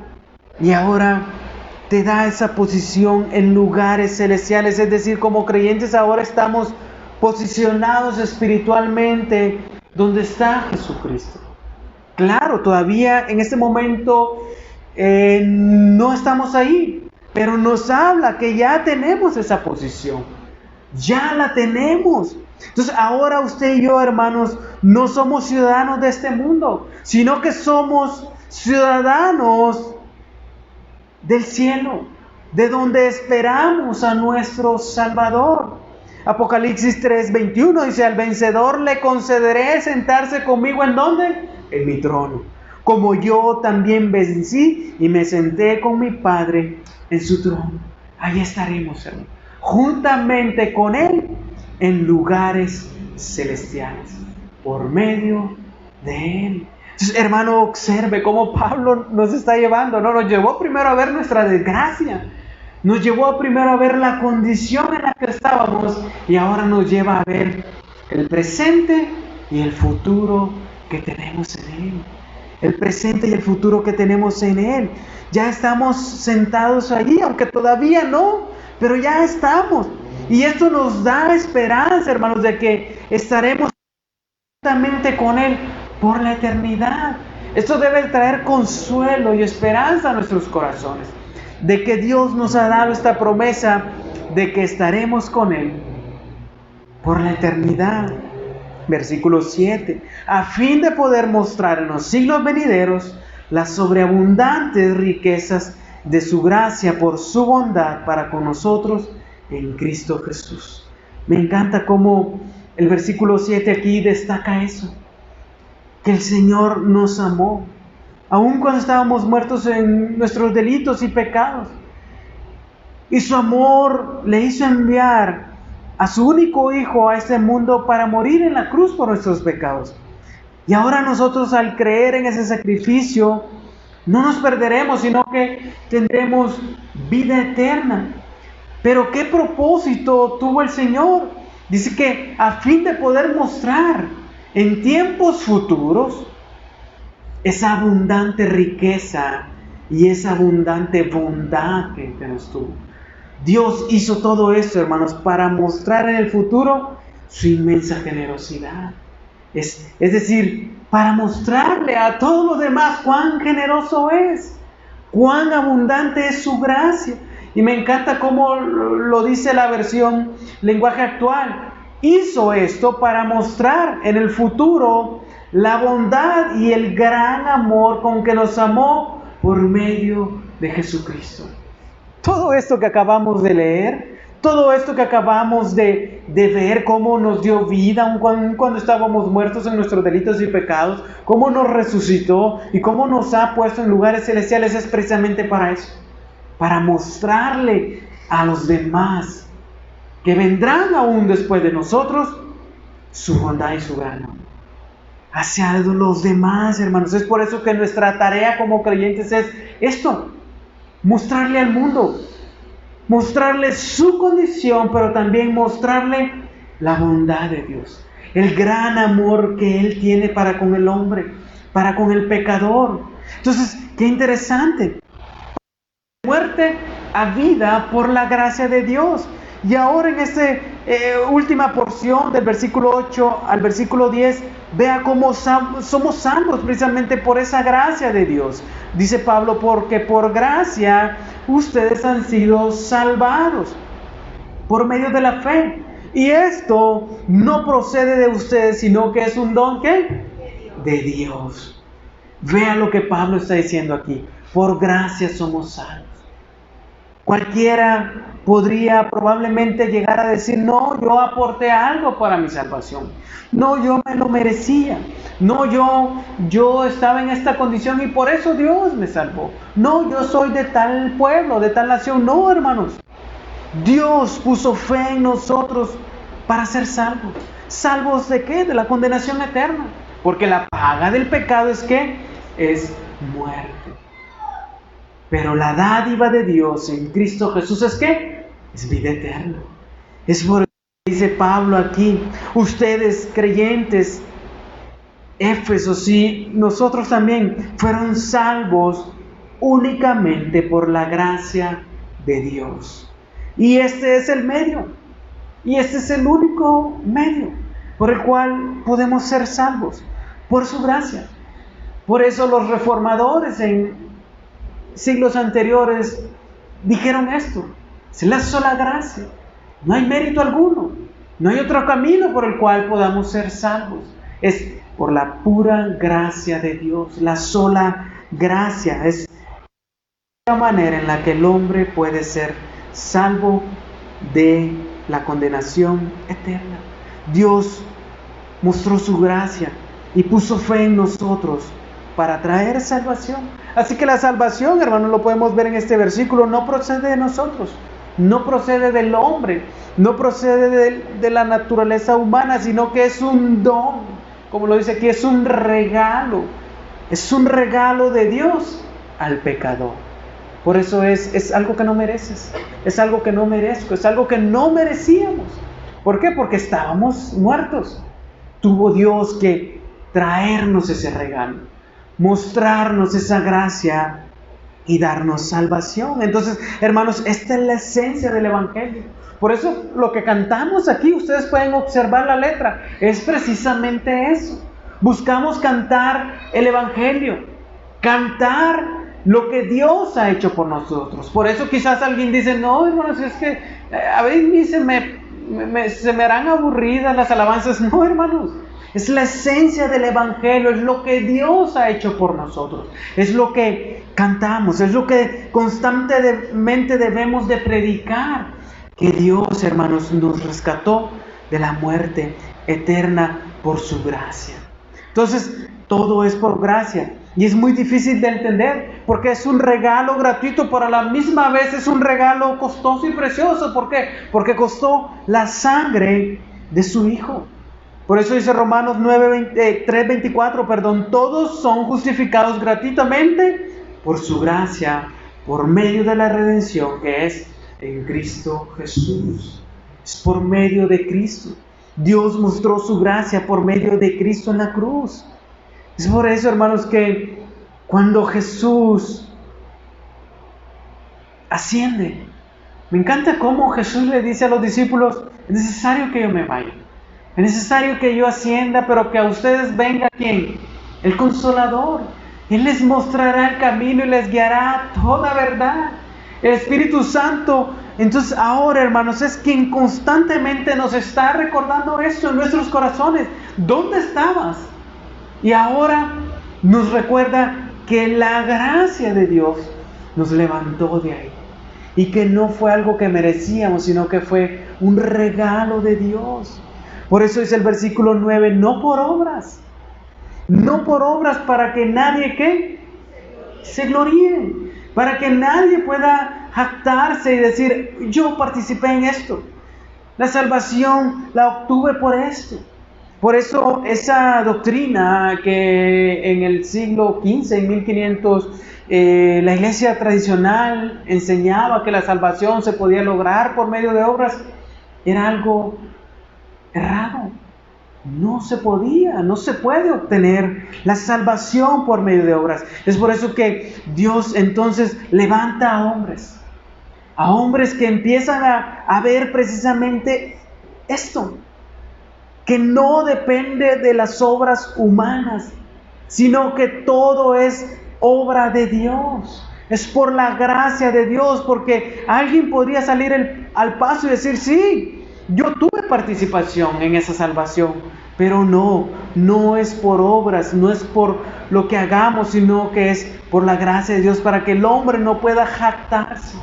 y ahora te da esa posición en lugares celestiales. Es decir, como creyentes ahora estamos posicionados espiritualmente donde está Jesucristo. Claro, todavía en este momento no estamos ahí, pero nos habla que ya tenemos esa posición. Ya la tenemos. Entonces ahora usted y yo, hermanos, no somos ciudadanos de este mundo, sino que somos ciudadanos del cielo, de donde esperamos a nuestro Salvador. Apocalipsis 3:21 dice, al vencedor le concederé sentarse conmigo ¿en dónde? En mi trono, como yo también vencí y me senté con mi Padre en su trono. Ahí estaremos, hermano, juntamente con Él en lugares celestiales, por medio de Él. Entonces, hermano, observe cómo Pablo nos está llevando, ¿no? Nos llevó primero a ver nuestra desgracia, nos llevó primero a ver la condición en la que estábamos y ahora nos lleva a ver el presente y el futuro que tenemos en Él. El presente y el futuro que tenemos en Él. Ya estamos sentados allí, aunque todavía no, pero ya estamos. Y esto nos da esperanza, hermanos, de que estaremos juntamente con Él por la eternidad. Esto debe traer consuelo y esperanza a nuestros corazones, de que Dios nos ha dado esta promesa de que estaremos con Él por la eternidad. Versículo 7, a fin de poder mostrar en los siglos venideros las sobreabundantes riquezas de su gracia por su bondad para con nosotros en Cristo Jesús. Me encanta cómo el versículo 7 aquí destaca eso, que el Señor nos amó, aun cuando estábamos muertos en nuestros delitos y pecados. Y su amor le hizo enviar a su único Hijo a este mundo para morir en la cruz por nuestros pecados. Y ahora nosotros, al creer en ese sacrificio, no nos perderemos, sino que tendremos vida eterna. Pero ¿qué propósito tuvo el Señor? Dice que a fin de poder mostrar en tiempos futuros esa abundante riqueza y esa abundante bondad que nos tuvo. Dios hizo todo esto, hermanos, para mostrar en el futuro su inmensa generosidad. Es decir, para mostrarle a todos los demás cuán generoso es, cuán abundante es su gracia. Y me encanta cómo lo dice la versión lenguaje actual. Hizo esto para mostrar en el futuro la bondad y el gran amor con que nos amó por medio de Jesucristo. Todo esto que acabamos de leer, todo esto que acabamos de ver, cómo nos dio vida aun cuando estábamos muertos en nuestros delitos y pecados, cómo nos resucitó y cómo nos ha puesto en lugares celestiales, es precisamente para eso, para mostrarle a los demás que vendrán aún después de nosotros su bondad y su gran amor hacia los demás, hermanos. Es por eso que nuestra tarea como creyentes es esto: mostrarle al mundo, mostrarle su condición, pero también mostrarle la bondad de Dios, el gran amor que Él tiene para con el hombre, para con el pecador. Entonces, qué interesante. Muerte a vida por la gracia de Dios. Y ahora en esta última porción del versículo 8 al versículo 10, vea cómo somos salvos precisamente por esa gracia de Dios. Dice Pablo, porque por gracia ustedes han sido salvados por medio de la fe. Y esto no procede de ustedes, sino que es un don ¿qué? De Dios. Vea lo que Pablo está diciendo aquí. Por gracia somos salvos. Cualquiera podría probablemente llegar a decir, no, yo aporté algo para mi salvación. No, yo me lo merecía. No, yo estaba en esta condición y por eso Dios me salvó. No, yo soy de tal pueblo, de tal nación. No, hermanos. Dios puso fe en nosotros para ser salvos. ¿Salvos de qué? De la condenación eterna. Porque la paga del pecado es ¿qué? Es muerte. Pero la dádiva de Dios en Cristo Jesús es ¿qué? Es vida eterna. Es por eso que dice Pablo aquí, ustedes creyentes, Éfesos y nosotros también, fueron salvos únicamente por la gracia de Dios. Y este es el medio, y este es el único medio por el cual podemos ser salvos, por su gracia. Por eso los reformadores en siglos anteriores dijeron esto: es la sola gracia, no hay mérito alguno, no hay otro camino por el cual podamos ser salvos, es por la pura gracia de Dios, la sola gracia, es la manera en la que el hombre puede ser salvo de la condenación eterna. Dios mostró su gracia y puso fe en nosotros para traer salvación. Así que la salvación, hermanos, lo podemos ver en este versículo, no procede de nosotros, no procede del hombre, no procede de la naturaleza humana, sino que es un don, como lo dice aquí, es un regalo de Dios al pecador. Por eso es algo que no mereces, es algo que no merezco, es algo que no merecíamos. ¿Por qué? Porque estábamos muertos. Tuvo Dios que traernos ese regalo, mostrarnos esa gracia y darnos salvación. Entonces, hermanos, esta es la esencia del Evangelio. Por eso lo que cantamos aquí, ustedes pueden observar la letra, es precisamente eso. Buscamos cantar el Evangelio, cantar lo que Dios ha hecho por nosotros. Por eso quizás alguien dice, no, hermanos, es que a veces se me harán aburridas las alabanzas. No, hermanos, es la esencia del Evangelio, es lo que Dios ha hecho por nosotros, es lo que cantamos, es lo que constantemente debemos de predicar, que Dios, hermanos, nos rescató de la muerte eterna por su gracia. Entonces, todo es por gracia y es muy difícil de entender porque es un regalo gratuito, pero a la misma vez es un regalo costoso y precioso. ¿Por qué? Porque costó la sangre de su Hijo. Por eso dice Romanos 3:24, todos son justificados gratuitamente por su gracia, por medio de la redención que es en Cristo Jesús. Es por medio de Cristo. Dios mostró su gracia por medio de Cristo en la cruz. Es por eso, hermanos, que cuando Jesús asciende, me encanta cómo Jesús le dice a los discípulos, es necesario que yo me vaya. Es necesario que yo ascienda, pero que a ustedes venga ¿quién? El Consolador. Él les mostrará el camino y les guiará a toda verdad. El Espíritu Santo, entonces ahora, hermanos, es quien constantemente nos está recordando esto en nuestros corazones. ¿Dónde estabas? Y ahora nos recuerda que la gracia de Dios nos levantó de ahí. Y que no fue algo que merecíamos, sino que fue un regalo de Dios. Por eso dice el versículo 9, no por obras para que nadie ¿qué? Se gloríe, para que nadie pueda jactarse y decir, yo participé en esto, la salvación la obtuve por esto. Por eso esa doctrina que en el siglo XV, en 1500, la iglesia tradicional enseñaba que la salvación se podía lograr por medio de obras, era algo errado. No se puede obtener la salvación por medio de obras. Es por eso que Dios entonces levanta a hombres que empiezan a ver precisamente esto, que no depende de las obras humanas, sino que todo es obra de Dios. Es por la gracia de Dios, porque alguien podría salir al paso y decir, sí, yo tuve participación en esa salvación, pero no es por obras, no es por lo que hagamos, sino que es por la gracia de Dios, para que el hombre no pueda jactarse.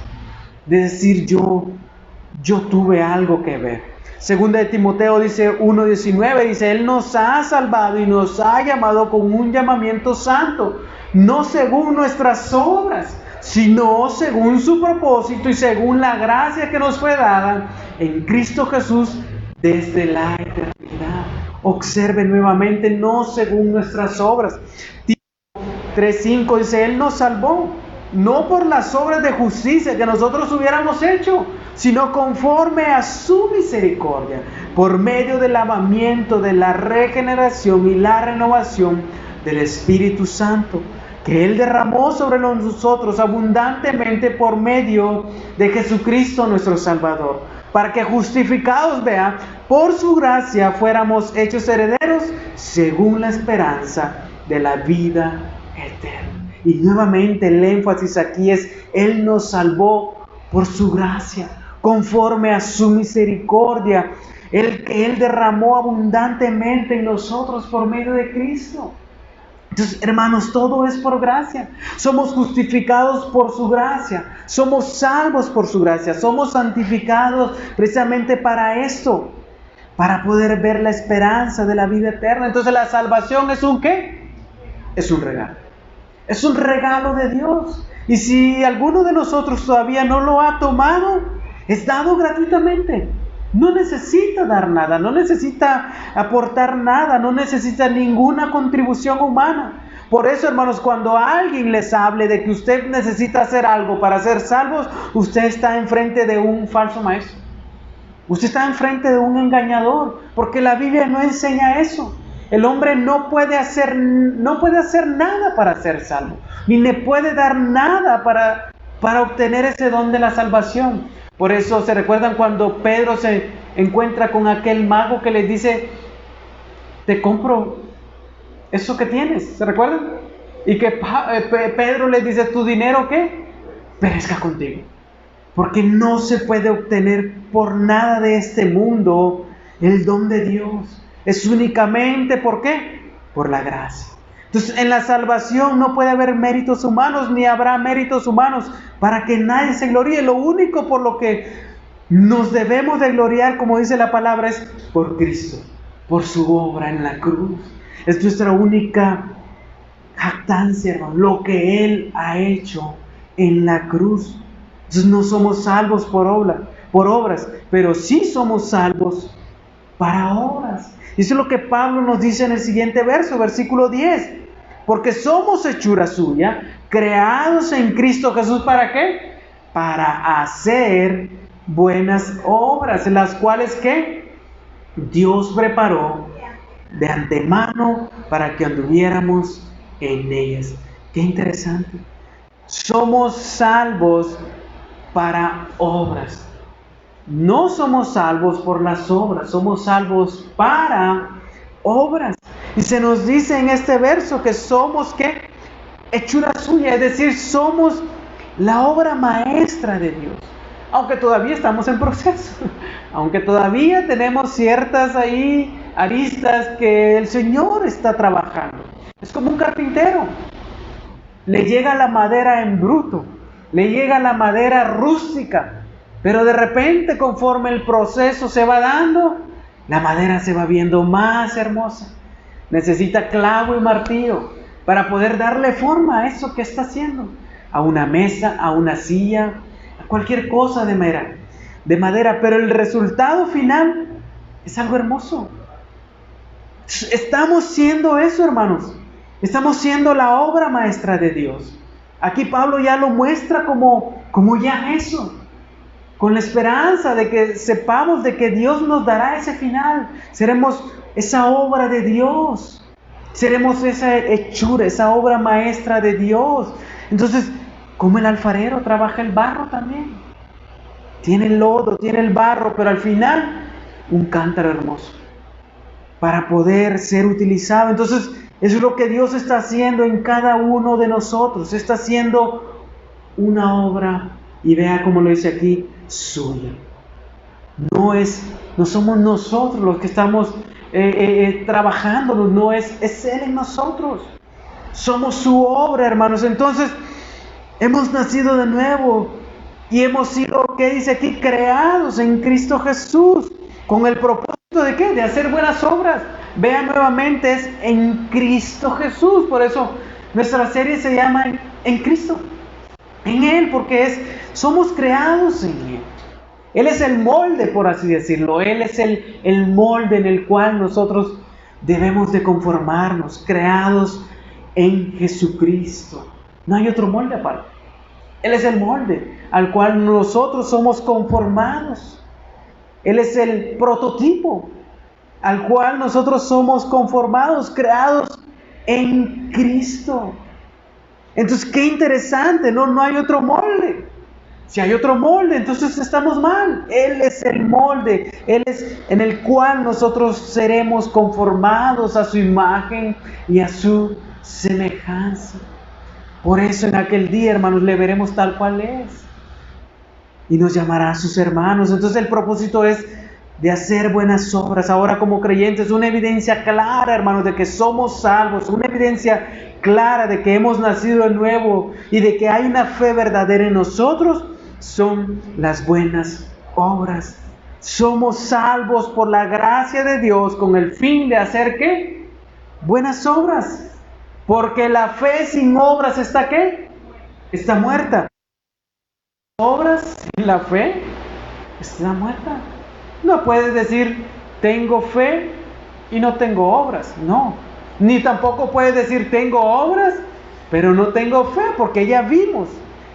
de decir yo tuve algo que ver. Segunda de Timoteo dice 1:19, dice, Él nos ha salvado y nos ha llamado con un llamamiento santo, no según nuestras obras, sino según su propósito y según la gracia que nos fue dada en Cristo Jesús desde la eternidad. Observe nuevamente, no según nuestras obras. Tito 3:5 dice, Él nos salvó, no por las obras de justicia que nosotros hubiéramos hecho, sino conforme a su misericordia, por medio del lavamiento, de la regeneración y la renovación del Espíritu Santo, que Él derramó sobre nosotros abundantemente por medio de Jesucristo nuestro Salvador, para que justificados, vea, por su gracia fuéramos hechos herederos según la esperanza de la vida eterna. Y nuevamente el énfasis aquí es, Él nos salvó por su gracia, conforme a su misericordia, que Él derramó abundantemente en nosotros por medio de Cristo. Entonces, hermanos, todo es por gracia. Somos justificados por su gracia, somos salvos por su gracia, somos santificados precisamente para esto, para poder ver la esperanza de la vida eterna. Entonces, la salvación es un ¿qué? Es un regalo. Es un regalo de Dios. Y si alguno de nosotros todavía no lo ha tomado, es dado gratuitamente. No necesita dar nada, no necesita aportar nada, no necesita ninguna contribución humana. Por eso, hermanos, cuando alguien les hable de que usted necesita hacer algo para ser salvos, usted está enfrente de un falso maestro. Usted está enfrente de un engañador, porque la Biblia no enseña eso. El hombre no puede hacer nada para ser salvo, ni le puede dar nada para obtener ese don de la salvación. Por eso se recuerdan cuando Pedro se encuentra con aquel mago que les dice, te compro eso que tienes, ¿se recuerdan? Y que Pedro les dice, ¿tu dinero qué? Perezca contigo. Porque no se puede obtener por nada de este mundo el don de Dios. Es únicamente, ¿por qué? Por la gracia. Entonces, en la salvación no puede haber méritos humanos, ni habrá méritos humanos para que nadie se gloríe. Lo único por lo que nos debemos de gloriar, como dice la palabra, es por Cristo, por su obra en la cruz. Es nuestra única jactancia, hermano, lo que Él ha hecho en la cruz. Entonces, no somos salvos por obras, pero sí somos salvos para obras. Y eso es lo que Pablo nos dice en el siguiente verso, versículo 10. Porque somos hechura suya, creados en Cristo Jesús, ¿para qué? Para hacer buenas obras, las cuales ¿qué? Dios preparó de antemano para que anduviéramos en ellas. Qué interesante. Somos salvos para obras. No somos salvos por las obras, somos salvos para obras. Y se nos dice en este verso que somos ¿qué? Hechura suya, es decir, somos la obra maestra de Dios. Aunque todavía estamos en proceso, aunque todavía tenemos ciertas ahí aristas que el Señor está trabajando. Es como un carpintero. Le llega la madera en bruto, le llega la madera rústica. Pero de repente, conforme el proceso se va dando, la madera se va viendo más hermosa. Necesita clavo y martillo para poder darle forma a eso que está haciendo. A una mesa, a una silla, a cualquier cosa de madera. Pero el resultado final es algo hermoso. Estamos siendo eso, hermanos. Estamos siendo la obra maestra de Dios. Aquí Pablo ya lo muestra como ya eso. Con la esperanza de que sepamos de que Dios nos dará ese final. Seremos esa obra de Dios. Seremos esa hechura, esa obra maestra de Dios. Entonces, como el alfarero trabaja el barro también. Tiene el lodo, tiene el barro, pero al final un cántaro hermoso para poder ser utilizado. Entonces, eso es lo que Dios está haciendo en cada uno de nosotros. Está haciendo una obra, y vea cómo lo dice aquí, suya. No somos nosotros los que estamos trabajando, no es Él en nosotros. Somos su obra, hermanos. Entonces, hemos nacido de nuevo Y hemos sido, ¿qué dice aquí? Creados en Cristo Jesús. ¿Con el propósito de qué? De hacer buenas obras. Vean nuevamente, es en Cristo Jesús. Por eso nuestra serie se llama En Cristo. En Él, porque somos creados en Él. Él es el molde, por así decirlo. Él es el molde en el cual nosotros debemos de conformarnos, creados en Jesucristo. No hay otro molde aparte. Él es el molde al cual nosotros somos conformados. Él es el prototipo al cual nosotros somos conformados, creados en Cristo. Entonces, qué interesante, no hay otro molde. Si hay otro molde, entonces estamos mal. Él es el molde, Él es en el cual nosotros seremos conformados a su imagen y a su semejanza. Por eso en aquel día, hermanos, le veremos tal cual es. Y nos llamará a sus hermanos. Entonces el propósito es de hacer buenas obras. Ahora como creyentes, una evidencia clara, hermanos, de que somos salvos. Una evidencia clara de que hemos nacido de nuevo y de que hay una fe verdadera en nosotros, son las buenas obras. Somos salvos por la gracia de Dios con el fin de hacer ¿qué? Buenas obras. Porque la fe sin obras ¿está qué? Está muerta. Obras sin la fe está muerta. No puedes decir tengo fe y no tengo obras. No. Ni tampoco puedes decir tengo obras pero no tengo fe, porque ya vimos.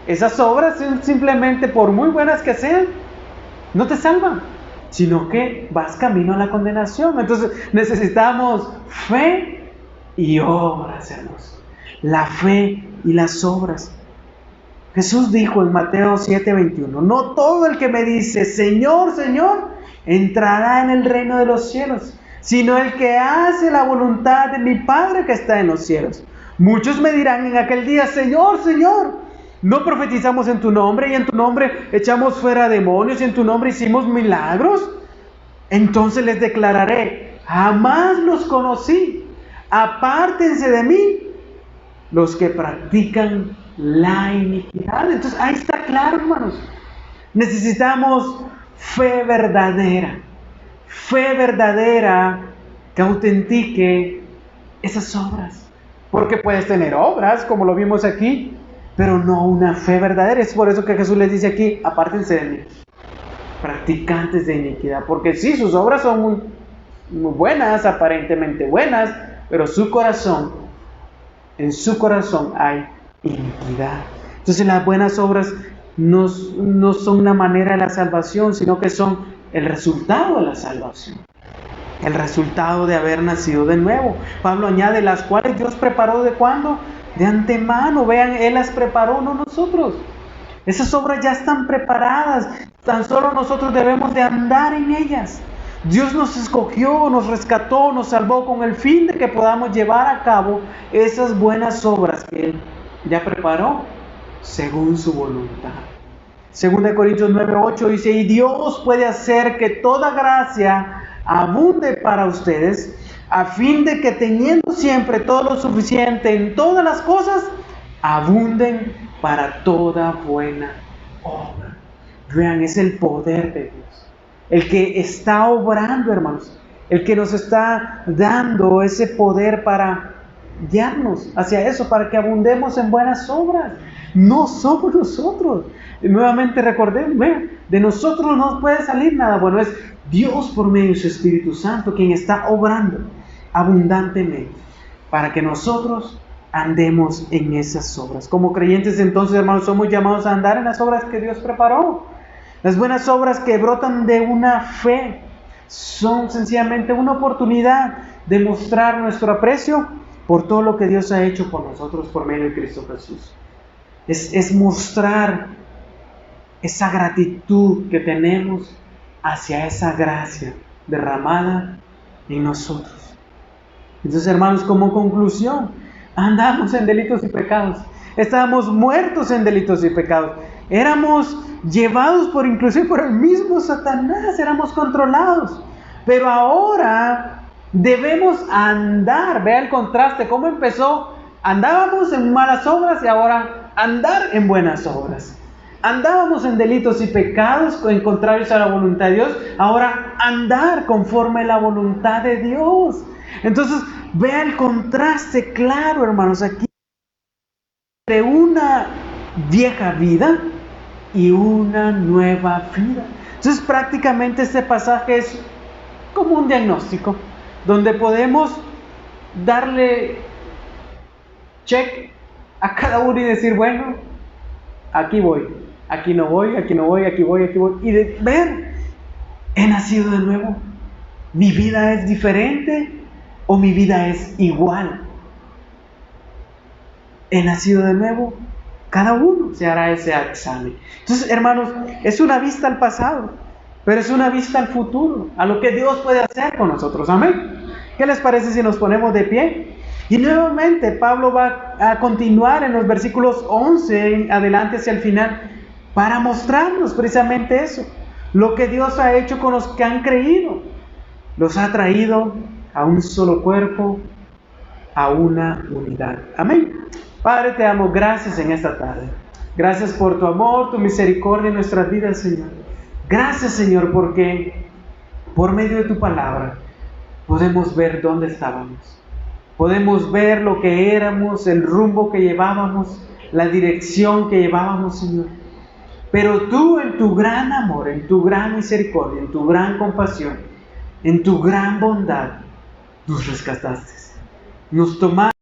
Esas obras simplemente, por muy buenas que sean, no te salvan, sino que vas camino a la condenación. Entonces necesitamos fe y obras, hermanos. La fe y las obras. Jesús dijo en Mateo 7:21, no todo el que me dice Señor, Señor, entrará en el reino de los cielos, sino el que hace la voluntad de mi Padre que está en los cielos. Muchos me dirán en aquel día, Señor, Señor, ¿no profetizamos en tu nombre y en tu nombre echamos fuera demonios y en tu nombre hicimos milagros? Entonces les declararé, jamás los conocí, apártense de mí los que practican la iniquidad. Entonces ahí está claro, hermanos, necesitamos fe verdadera que autentique esas obras. Porque puedes tener obras, como lo vimos aquí, pero no una fe verdadera. Es por eso que Jesús les dice aquí, apártense de mí, practicantes de iniquidad. Porque sí, sus obras son muy buenas, aparentemente buenas, pero en su corazón hay iniquidad. Entonces las buenas obras no son una manera de la salvación, sino que son el resultado de la salvación. El resultado de haber nacido de nuevo. Pablo añade, las cuales Dios preparó ¿de cuándo? De antemano. Vean, Él las preparó, no nosotros. Esas obras ya están preparadas. Tan solo nosotros debemos de andar en ellas. Dios nos escogió, nos rescató, nos salvó con el fin de que podamos llevar a cabo esas buenas obras que Él ya preparó según su voluntad. 2 Corintios 9:8 dice, y Dios puede hacer que toda gracia abunde para ustedes, a fin de que teniendo siempre todo lo suficiente en todas las cosas, abunden para toda buena obra. Vean, es el poder de Dios, el que está obrando, hermanos, el que nos está dando ese poder para guiarnos hacia eso, para que abundemos en buenas obras. No somos nosotros. Nuevamente recordemos, de nosotros no puede salir nada bueno, es Dios por medio de su Espíritu Santo quien está obrando abundantemente para que nosotros andemos en esas obras. Como creyentes entonces, hermanos, somos llamados a andar en las obras que Dios preparó. Las buenas obras que brotan de una fe son sencillamente una oportunidad de mostrar nuestro aprecio por todo lo que Dios ha hecho por nosotros por medio de Cristo Jesús. Es mostrar esa gratitud que tenemos hacia esa gracia derramada en nosotros. Entonces, hermanos, como conclusión, andamos en delitos y pecados. Estábamos muertos en delitos y pecados. Éramos llevados inclusive por el mismo Satanás, éramos controlados. Pero ahora debemos andar. Vea el contraste, cómo empezó. Andábamos en malas obras y ahora andar en buenas obras. andábamos en delitos y pecados en contrarios a la voluntad de Dios, ahora andar conforme a la voluntad de Dios. Entonces, vea el contraste claro, hermanos, aquí de una vieja vida y una nueva vida. Entonces, prácticamente este pasaje es como un diagnóstico, donde podemos darle check a cada uno y decir, bueno, aquí voy, aquí no voy, aquí no voy, aquí voy, aquí voy. Y de ver, he nacido de nuevo. ¿Mi vida es diferente o mi vida es igual? He nacido de nuevo. Cada uno se hará ese examen. Entonces, hermanos, es una vista al pasado, pero es una vista al futuro, a lo que Dios puede hacer con nosotros. Amén. ¿Qué les parece si nos ponemos de pie? Y nuevamente Pablo va a continuar en los versículos 11 en adelante hacia el final para mostrarnos precisamente eso, lo que Dios ha hecho con los que han creído. Los ha traído a un solo cuerpo, a una unidad. Amén. Padre, te amo, gracias en esta tarde. Gracias por tu amor, tu misericordia en nuestras vidas, Señor. Gracias, Señor, porque por medio de tu palabra podemos ver dónde estábamos. Podemos ver lo que éramos, el rumbo que llevábamos, la dirección que llevábamos, Señor. Pero tú, en tu gran amor, en tu gran misericordia, en tu gran compasión, en tu gran bondad, nos rescataste. Nos tomaste